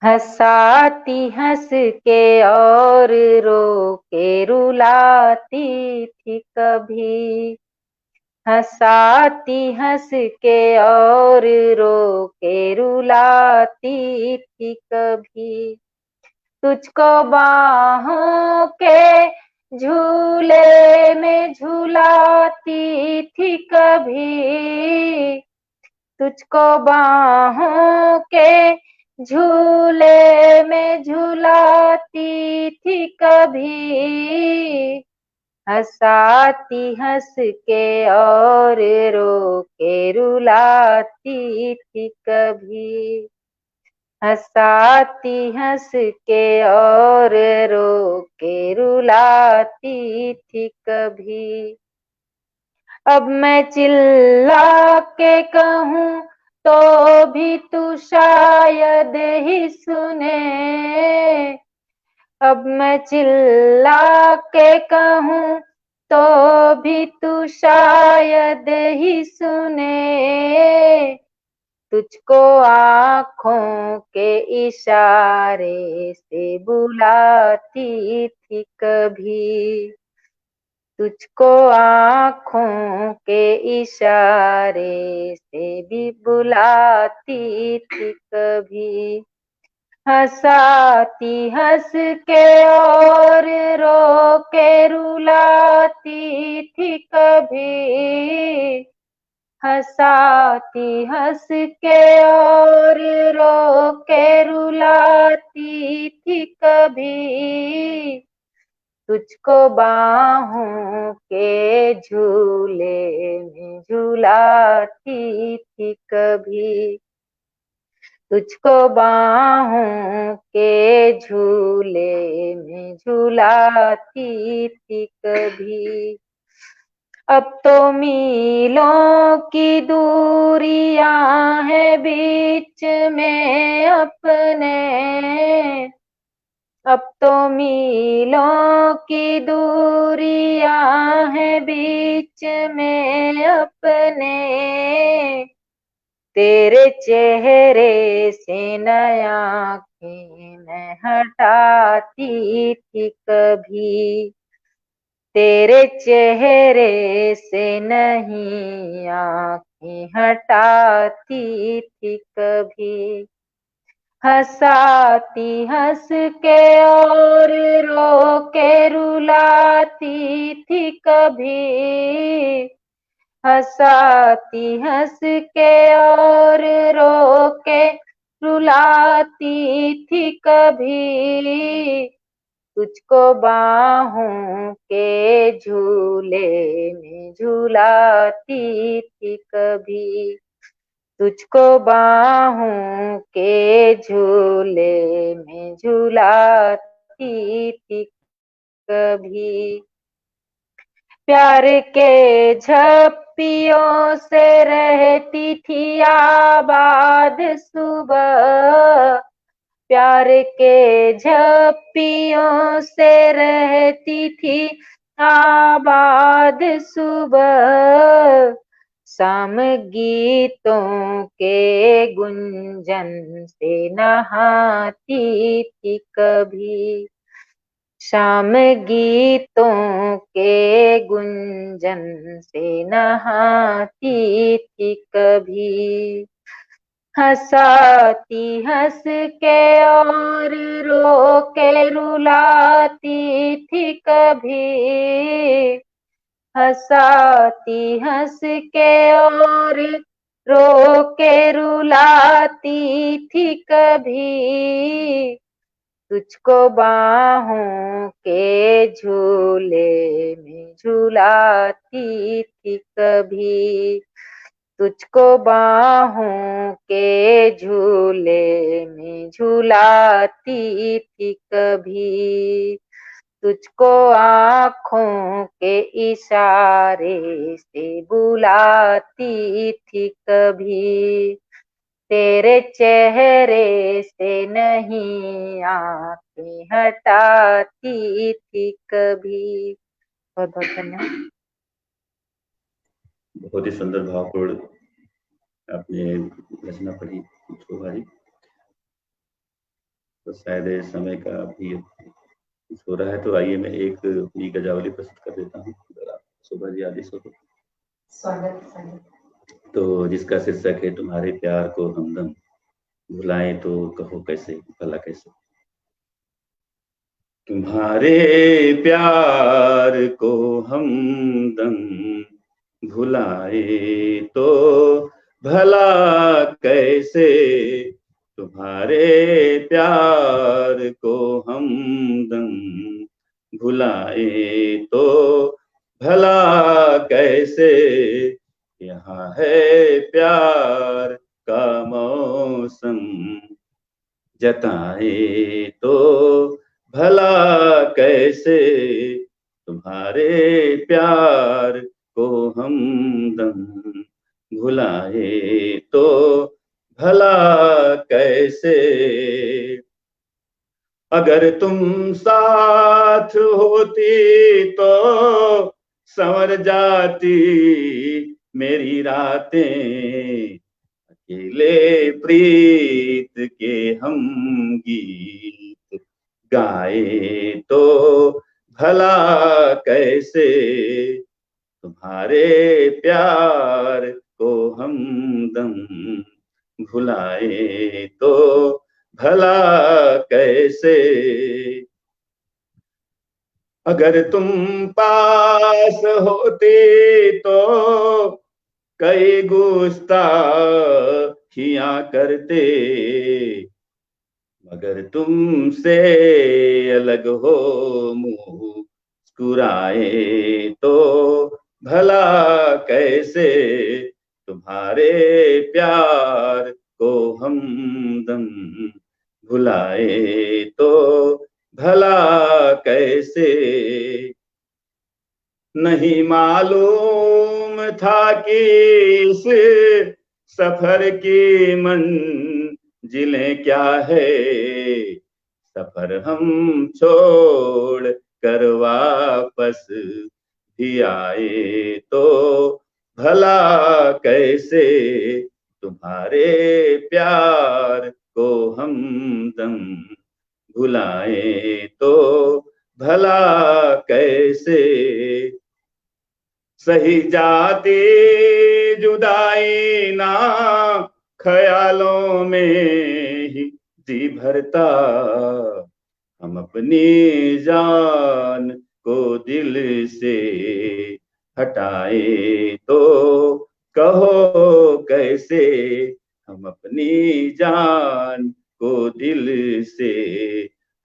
हंसाती हंस के और रो के रुलाती थी कभी, हंसाती हंस के और रो के रुलाती थी कभी। तुझको बाहों के झूले में झूलाती थी कभी, तुझको बाहों के झूले में झूलाती थी कभी। हंसाती हंस के और रो के रुलाती थी कभी, हंसाती हंस के और रो के रुलाती थी कभी। अब मैं चिल्ला के कहूँ तो भी तू शायद ही सुने, अब मैं चिल्ला के कहूँ तो भी तू शायद ही सुने। तुझको आँखों के इशारे से बुलाती थी कभी, तुझको आँखों के इशारे से भी बुलाती थी कभी। हंसाती हंस के और रो के रुलाती थी कभी, हंसाती हंस के और रो के रुलाती थी कभी। तुझको बाहों के झूले में झूलाती थी कभी, तुझको बाहों के झूले में झूलाती थी कभी। अब तो मीलों की दूरियां हैं बीच में अपने, अब तो मीलों की दूरियां हैं बीच में अपने, तेरे चेहरे से नया आँखें मैं हटाती थी कभी, तेरे चेहरे से नहीं आँखें हटाती थी कभी, हंसाती हंस के और रो के रुलाती थी कभी, हंसाती हंस के और रो के रुलाती थी कभी, तुझको बाहों के झूले में झूलाती थी कभी, तुझको बाहों के झूले में झूलाती थी कभी, प्यार के झप्पियों से रहती थी आबाद सुबह, प्यार के झप्पियों से रहती थी आबाद सुबह, शाम गीतों के गुंजन से नहाती थी कभी, शाम गीतों के गुंजन से नहाती थी कभी, हंसाती हंस के और रो के रुलाती थी कभी, हंसाती हंस के और रो के रुलाती थी कभी, तुझको बाहों के झूले में झूलाती थी कभी, तुझको बाहों के झूले में झूलाती थी कभी, तुझको आँखों के इशारे से बुलाती थी कभी, तेरे चेहरे से नहीं आँखें हटाती थी कभी। बहुत बहुत धन्यवाद। बहुत ही सुंदर भावपूर्ण आपने रचना पढ़ी शोभा जी। तो शायद समय का भी हो रहा है, तो आइए मैं एक अपनी गजावली प्रस्तुत कर देता हूँ, अगर आप शोभा जी आदेश हो तो। स्वागत। तो जिसका शीर्षक है तुम्हारे प्यार को हमदम भुलाएं तो कहो कैसे, भला कैसे। तुम्हारे प्यार को हमदम भुलाए तो भला कैसे, तुम्हारे प्यार को हमदम भुलाए तो भला कैसे, यहाँ है प्यार का मौसम जताए तो भला कैसे, तुम्हारे प्यार को हमदम भुलाए तो भला कैसे। अगर तुम साथ होती तो संवर जाती मेरी रातें, अकेले प्रीत के हम गीत गाए तो भला कैसे, तुम्हारे प्यार को हमदम भुलाए तो भला कैसे। अगर तुम पास होती तो कई गुस्ताखियां करते, मगर तुमसे अलग हो मुस्कुराए तो भला कैसे, तुम्हारे प्यार को हमदम भुलाए तो भला कैसे। नहीं मालूम था कि इस सफर की मंजिलें क्या है, सफर हम छोड़ कर वापस भी आए तो भला कैसे तुम्हारे प्यार को हम दम भुलाए तो भला कैसे सही जाती जुदाई ना ख्यालों में ही जी भरता हम अपनी जान को दिल से हटाए तो कहो कैसे हम अपनी जान को दिल से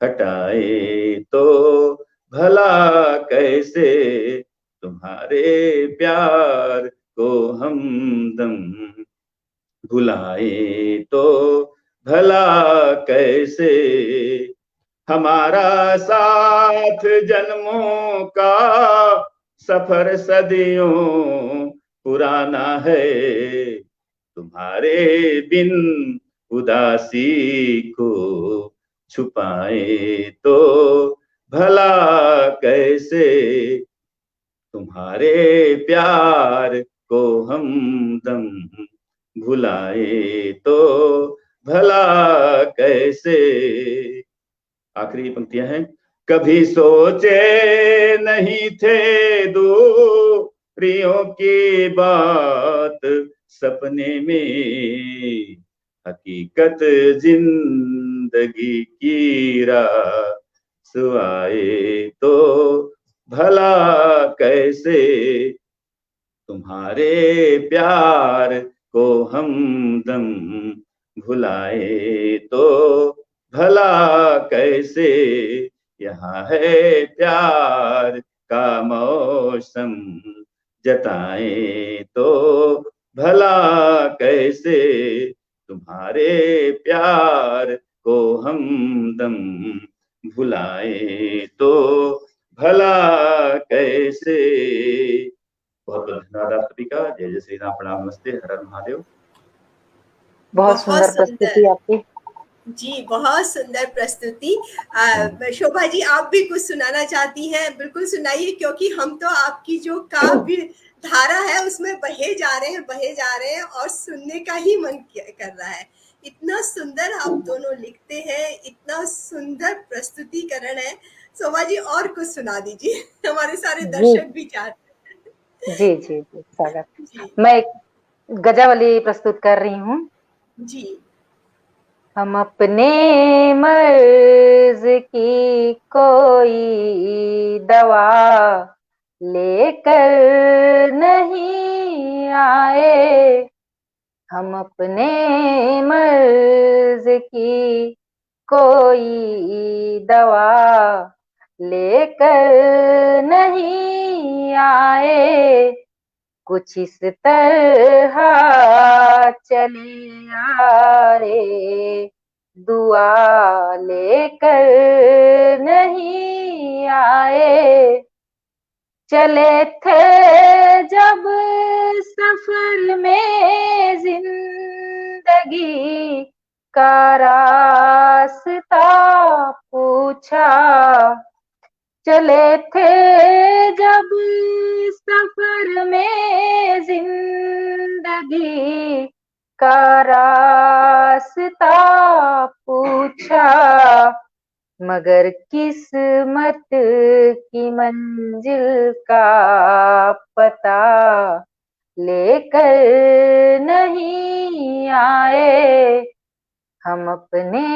हटाए तो भला कैसे तुम्हारे प्यार को हम दम भुलाए तो भला कैसे हमारा साथ जन्मों का सफर सदियों पुराना है तुम्हारे बिन उदासी को छुपाए तो भला कैसे तुम्हारे प्यार को हम दम भुलाए तो भला कैसे। आखिरी पंक्तियां हैं। कभी सोचे नहीं थे दूरियों की बात सपने में हकीकत जिंदगी की रासवाए तो भला कैसे तुम्हारे प्यार को हम दम भुलाए तो भला कैसे यहाँ है प्यार का मौसम जताए तो भला कैसे तुम्हारे प्यार को हम दम भुलाए तो भला कैसे। बहुत बहुत धन्यवाद आप सभी का। जय जय श्री राम, प्रणाम, नमस्ते, हर हर महादेव। बहुत सुंदर प्रस्तुति आपकी जी, बहुत सुंदर प्रस्तुति। शोभा जी, आप भी कुछ सुनाना चाहती हैं? बिल्कुल सुनाइए, क्योंकि हम तो आपकी जो काव्य धारा है उसमें बहे जा रहे हैं और सुनने का ही मन कर रहा है। इतना सुंदर आप दोनों लिखते हैं, इतना सुंदर प्रस्तुतिकरण है। शोभा जी, और कुछ सुना दीजिए, हमारे सारे दर्शक भी चाहते हैं। जी जी जी स्वागत। मैं एक गजावली प्रस्तुत कर रही हूँ जी। हम अपने मर्ज की कोई दवा लेकर नहीं आए, हम अपने मर्ज की कोई दवा लेकर नहीं आए, कुछ इस तरह चले आ रे, दुआ लेकर नहीं आए, चले थे जब सफर में जिंदगी का रास्ता पूछा, चले थे जब सफर में जिंदगी का रास्ता पूछा, मगर किस्मत की मंजिल का पता लेकर नहीं आए, हम अपने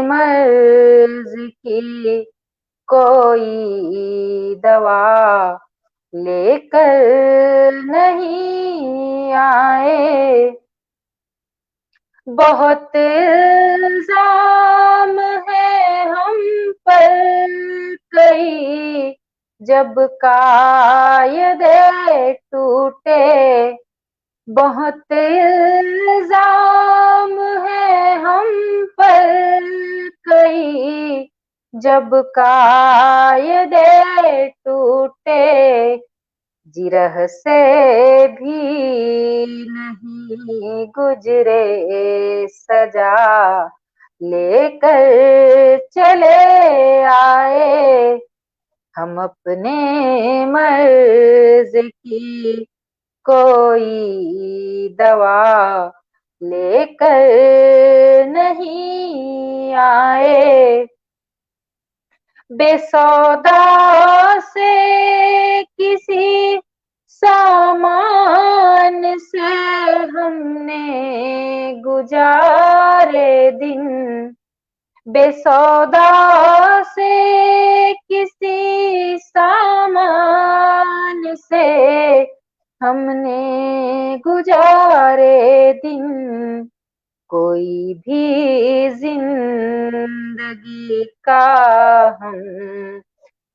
मर्ज की कोई दवा लेकर नहीं आए, बहुत इल्जाम है हम पर कई जब कायदे टूटे, बहुत इल्जाम है हम पर कई जब कायदे टूटे, जिरह से भी नहीं गुजरे सजा लेकर चले आए। हम अपने मर्ज की कोई दवा लेकर नहीं आए। बेसौदा से किसी सामान से हमने गुजारे दिन। बेसौदा से किसी सामान से हमने गुजारे दिन। कोई भी जिंदगी का हम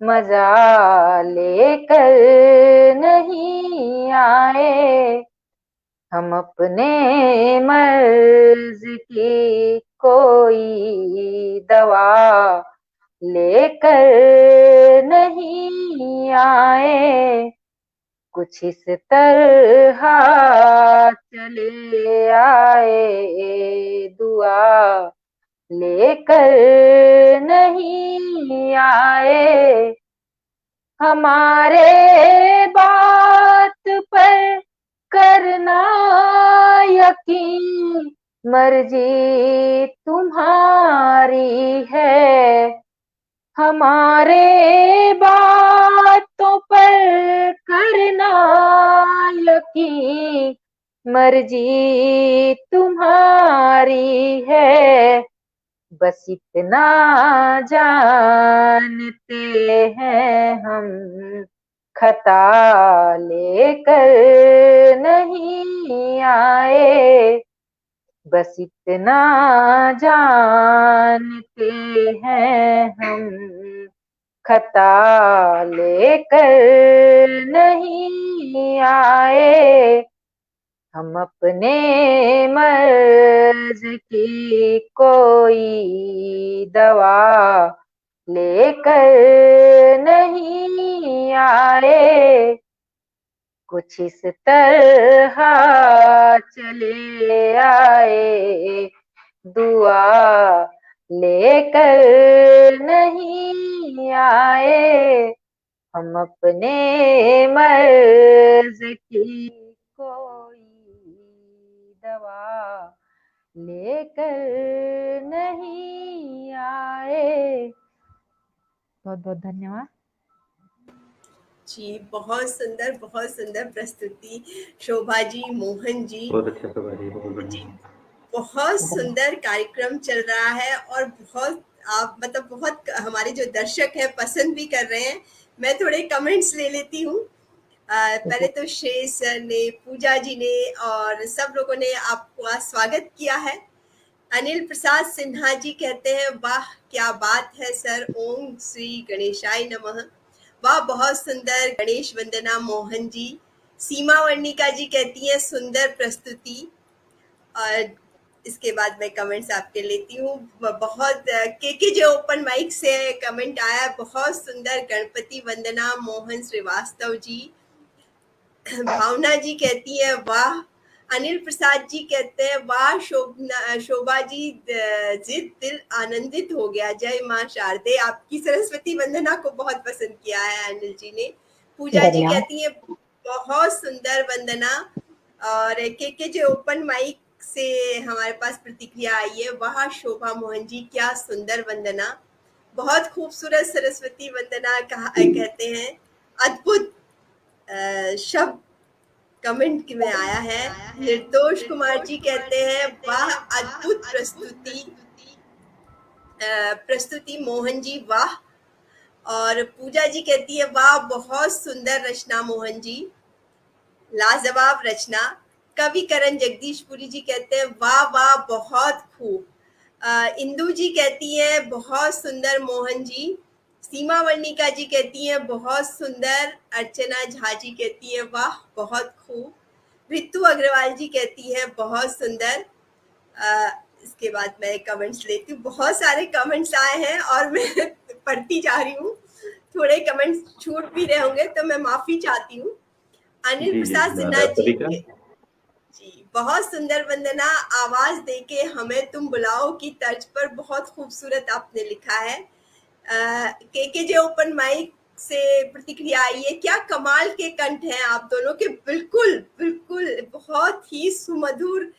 मजा लेकर नहीं आए। हम अपने मर्ज की कोई दवा लेकर नहीं आए। कुछ इस तरह चले आए, दुआ लेकर नहीं आए। हमारे बात पर करना यकीन, मर्जी तुम्हारी है। हमारे बातों पर करना यकीन, मर्जी तुम्हारी है। बस इतना जानते हैं हम, खता लेकर नहीं आए। बस इतना जानते हैं हम, खता लेकर नहीं आए। हम अपने मर्ज की कोई दवा लेकर नहीं आए। कुछ इस तरह चले आए, दुआ लेकर नहीं आए। हम अपने मर्ज की कोई दवा लेकर नहीं आए। बहुत बहुत धन्यवाद जी। बहुत सुंदर प्रस्तुति शोभा जी, मोहन जी। बहुत अच्छा शोभा जी, बहुत जी, बढ़िया। बहुत सुंदर कार्यक्रम चल रहा है और बहुत आप मतलब बहुत हमारे जो दर्शक हैं पसंद भी कर रहे हैं। मैं थोड़े कमेंट्स ले लेती हूँ। पहले तो श्रेय सर ने, पूजा जी ने और सब लोगों ने आपका स्वागत किया है। अनिल प्रसाद सिन्हा जी कहते हैं, वाह क्या बात है सर, ओम श्री गणेशाय नमः। वाह बहुत सुंदर, गणेश वंदना मोहन जी। सीमा वर्णिका जी कहती है सुंदर प्रस्तुति। और इसके बाद मैं कमेंट्स आपके लेती हूँ। बहुत के जो ओपन माइक से कमेंट आया, बहुत सुंदर, गणपति वंदना मोहन श्रीवास्तव जी। भावना जी कहती है वाह। अनिल प्रसाद जी कहते हैं वाह शोभा जी, जिद दिल आनंदित हो गया। जय माँ शारदे। आपकी सरस्वती वंदना को बहुत पसंद किया है अनिल जी ने। पूजा जी कहती है बहुत सुंदर वंदना। और के जो ओपन माइक से हमारे पास प्रतिक्रिया आई है, वाह शोभा मोहन जी क्या सुंदर वंदना, बहुत खूबसूरत सरस्वती वंदना कहते हैं, अद्भुत शब्द कमेंट में आया है। निर्दोष कुमार जी कहते हैं वाह अद्भुत प्रस्तुति मोहन जी, वाह। और पूजा जी कहती है वाह बहुत सुंदर रचना मोहन जी, लाजवाब रचना। कवि करण जगदीशपुरी जी कहते हैं वाह वाह बहुत खूब। इंदु जी कहती है बहुत सुंदर मोहन जी। सीमा वर्णिका जी कहती है बहुत सुंदर। अर्चना झा जी कहती है वाह बहुत खूब। ऋतु अग्रवाल जी कहती है बहुत सुंदर। इसके बाद मैं कमेंट्स लेती हूँ। बहुत सारे कमेंट्स आए हैं और मैं पढ़ती जा रही हूँ। थोड़े कमेंट्स छूट भी रहे होंगे तो मैं माफी चाहती हूँ। अनिल प्रसाद सिन्हा जी बहुत सुंदर वंदना, आवाज देके हमें तुम बुलाओ की तर्ज पर बहुत खूबसूरत आपने लिखा है। के जे ओपन माइक से प्रतिक्रिया आई है। क्या कमाल के कंठ हैं आप दोनों के, बिल्कुल बिल्कुल बहुत ही सुमधुर,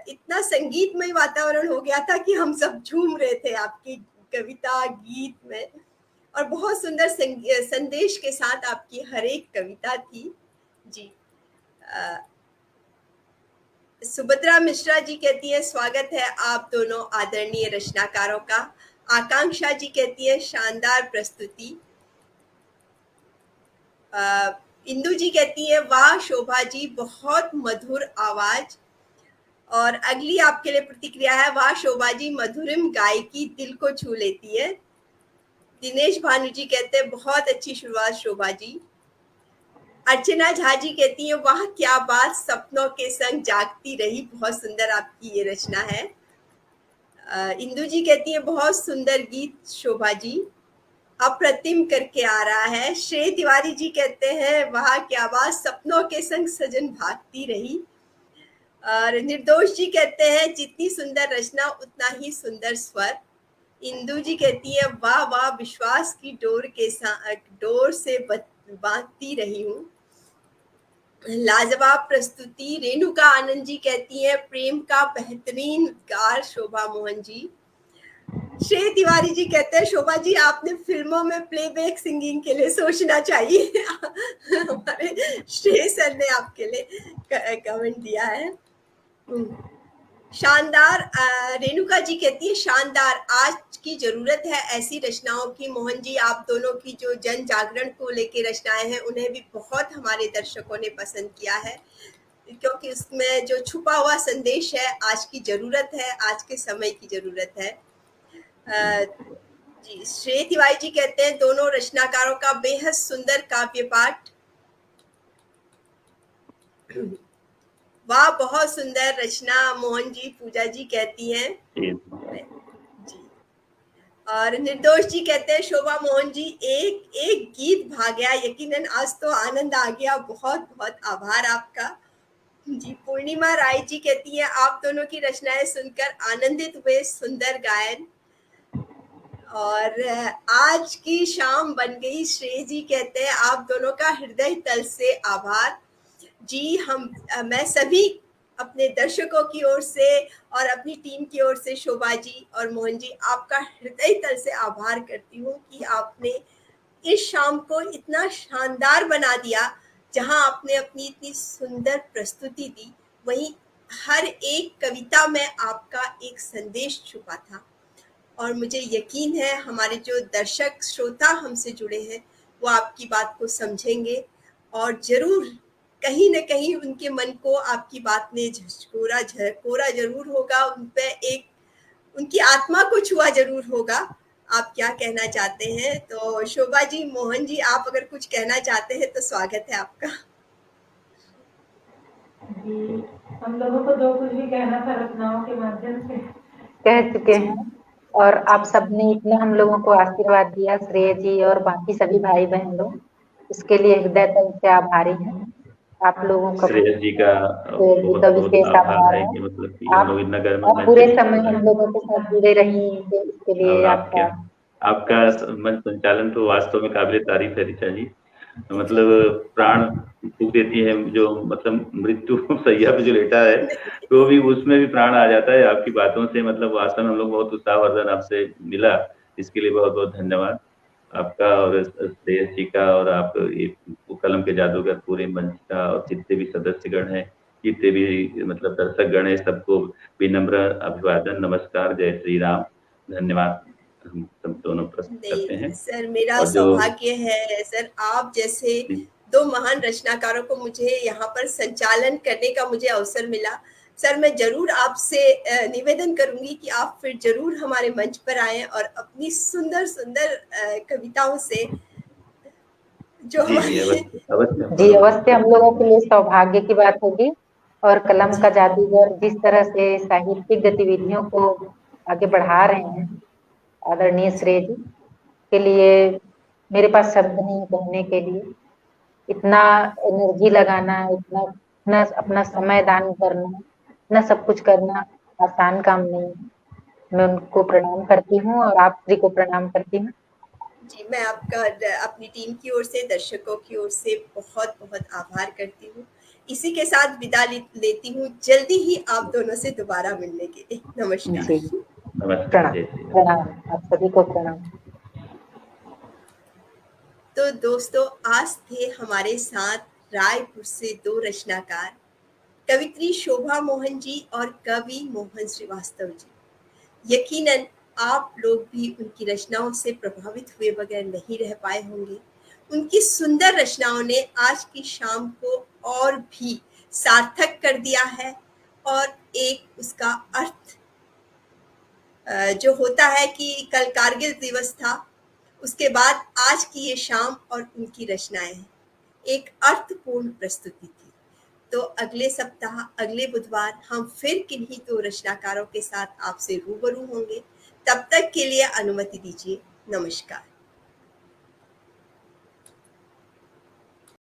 इतना संगीतमय वातावरण हो गया था कि हम सब झूम रहे थे आपकी कविता गीत में, और बहुत सुंदर संदेश के साथ आपकी हर एक कविता थी जी। सुभद्रा मिश्रा जी कहती है स्वागत है आप दोनों आदरणीय रचनाकारों का। आकांक्षा जी कहती है शानदार प्रस्तुति। इंदु जी कहती है वाह शोभा जी, बहुत मधुर आवाज। और अगली आपके लिए प्रतिक्रिया है, वाह शोभा जी, मधुरिम गायकी दिल को छू लेती है। दिनेश भानु जी कहते हैं बहुत अच्छी शुरुआत शोभा जी। अर्चना झा जी कहती है वाह क्या बात, सपनों के संग जागती रही, बहुत सुंदर आपकी ये रचना है। इंदु जी कहती है बहुत सुंदर गीत शोभा जी, अप्रतिम करके आ रहा है। श्रेय तिवारी जी कहते हैं वाह क्या बात, सपनों के संग सजन भागती रही। और निर्दोष जी कहते हैं जितनी सुंदर रचना उतना ही सुंदर स्वर। इंदु जी कहती है वाह वाह, विश्वास की डोर से बांधती रही हूँ। लाजवाब प्रस्तुति। रेणुका आनंद जी कहती है प्रेम का बेहतरीन गार शोभा मोहन जी। श्रेय तिवारी जी कहते हैं शोभा जी आपने फिल्मों में प्लेबैक सिंगिंग के लिए सोचना चाहिए। हमारे श्रेय सर ने आपके लिए कमेंट दिया है। शानदार। रेणुका जी कहती है शानदार, आज की जरूरत है ऐसी रचनाओं की। मोहन जी आप दोनों की जो जन जागरण को लेके रचनाएं हैं उन्हें भी बहुत हमारे दर्शकों ने पसंद किया है, क्योंकि उसमें जो छुपा हुआ संदेश है आज की जरूरत है, आज के समय की जरूरत है। जी श्रेय तिवारी जी कहते हैं दोनों रचनाकारों का बेहद सुंदर काव्य पाठ। वाह बहुत सुंदर रचना मोहन जी, पूजा जी कहती हैं जी। और निर्दोष जी कहते हैं शोभा मोहन जी एक एक गीत भाग गया, यकीनन आज तो आनंद आ गया, बहुत बहुत आभार आपका जी। पूर्णिमा राय जी कहती है आप दोनों की रचनाएं सुनकर आनंदित हुए, सुंदर गायन। और आज की शाम बन गई। श्रेय जी कहते हैं आप दोनों का हृदय तल से आभार जी। मैं सभी अपने दर्शकों की ओर से और अपनी टीम की ओर से शोभा जी और मोहन जी आपका हृदय तल से आभार करती हूँ कि आपने इस शाम को इतना शानदार बना दिया। जहां आपने अपनी इतनी सुंदर प्रस्तुति दी, वहीं हर एक कविता में आपका एक संदेश छुपा था। और मुझे यकीन है हमारे जो दर्शक श्रोता हमसे जुड़े हैं वो आपकी बात को समझेंगे और जरूर कहीं न कहीं उनके मन को आपकी बात ने झकोरा जरूर होगा, उन पे एक उनकी आत्मा को छुआ जरूर होगा। आप क्या कहना चाहते हैं? तो शोभा जी, मोहन जी, आप अगर कुछ कहना चाहते हैं तो स्वागत है आपका। जी हम लोगों को जो कुछ भी कहना था रचनाओं के माध्यम से कह चुके हैं, और आप सबने इतना हम लोगों को आशीर्वाद दिया, श्रेय जी और बाकी सभी भाई बहन लोग, इसके लिए हृदय तल से आभारी हैं। आप लोगों का श्रेयस जी का बहुत विशेष आभार है है कि मतलब कि हम लोग इतना गर्म पूरे समय हम लोगों के साथ जुड़े रही, इसके लिए और आपका मंच संचालन तो वास्तव में काबिल तारीफ है ऋचा जी। मतलब प्राण फूंक देती है, जो मतलब मृत्यु सैया पे जो लेटा है तो भी उसमें भी प्राण आ जाता है आपकी बातों से। मतलब वास्तव में हम लोग बहुत उत्साहवर्धन आपसे मिला, इसके लिए बहुत बहुत धन्यवाद आपका और श्रेयस जी का, और आप कलम के जादूगर पूरे मंच का और जितने भी सदस्यगण हैं, जितने भी मतलब दर्शक गण है, सबको विनम्र अभिवादन, नमस्कार, जय श्री राम, धन्यवाद हम सब दोनों प्रस्तुत करते हैं। सर मेरा सौभाग्य है सर, आप जैसे दो महान रचनाकारों को मुझे यहाँ पर संचालन करने का मुझे अवसर मिला। सर मैं जरूर आपसे निवेदन करूंगी कि आप फिर जरूर हमारे मंच पर आए और अपनी सुंदर सुंदर कविताओं से जो जी अवश्य हम लोगों के लिए सौभाग्य की बात होगी। और कलम का जादूगर जिस तरह से साहित्यिक गतिविधियों को आगे बढ़ा रहे हैं आदरणीय श्रेय जी, के लिए मेरे पास शब्द नहीं कहने के लिए। इतना एनर्जी लगाना, इतना न अपना समय दान करना, न सब कुछ करना आसान काम नहीं है। मैं उनको प्रणाम करती हूँ और आप सभी को प्रणाम करती हूँ। जी, मैं आपका अपनी टीम की ओर से, दर्शकों की ओर से बहुत-बहुत आभार करती हूँ। इसी के साथ विदा लेती हूँ, जल्दी ही आप दोनों से दोबारा मिलने के लिए। नमस्कार। जी, नमस्कार, प्रणाम, जय श्री राम। प्रणाम, आप सभी को प्रणाम। तो दोस्तों, आज थे हमारे साथ रायपुर से 2 रचनाकार, कवित्री शोभा मोहन जी और कवि मोहन श्रीवास्तव जी। यकीनन आप लोग भी उनकी रचनाओं से प्रभावित हुए बगैर नहीं रह पाए होंगे। उनकी सुंदर रचनाओं ने आज की शाम को और भी सार्थक कर दिया है, और एक उसका अर्थ जो होता है कि कल कारगिल दिवस था, उसके बाद आज की ये शाम और उनकी रचनाएं हैं, एक अर्थपूर्ण प्रस्तुति थी। तो अगले सप्ताह, अगले बुधवार हम फिर किन्हीं 2 रचनाकारों के साथ आपसे रूबरू होंगे। तब तक के लिए अनुमति दीजिए। नमस्कार।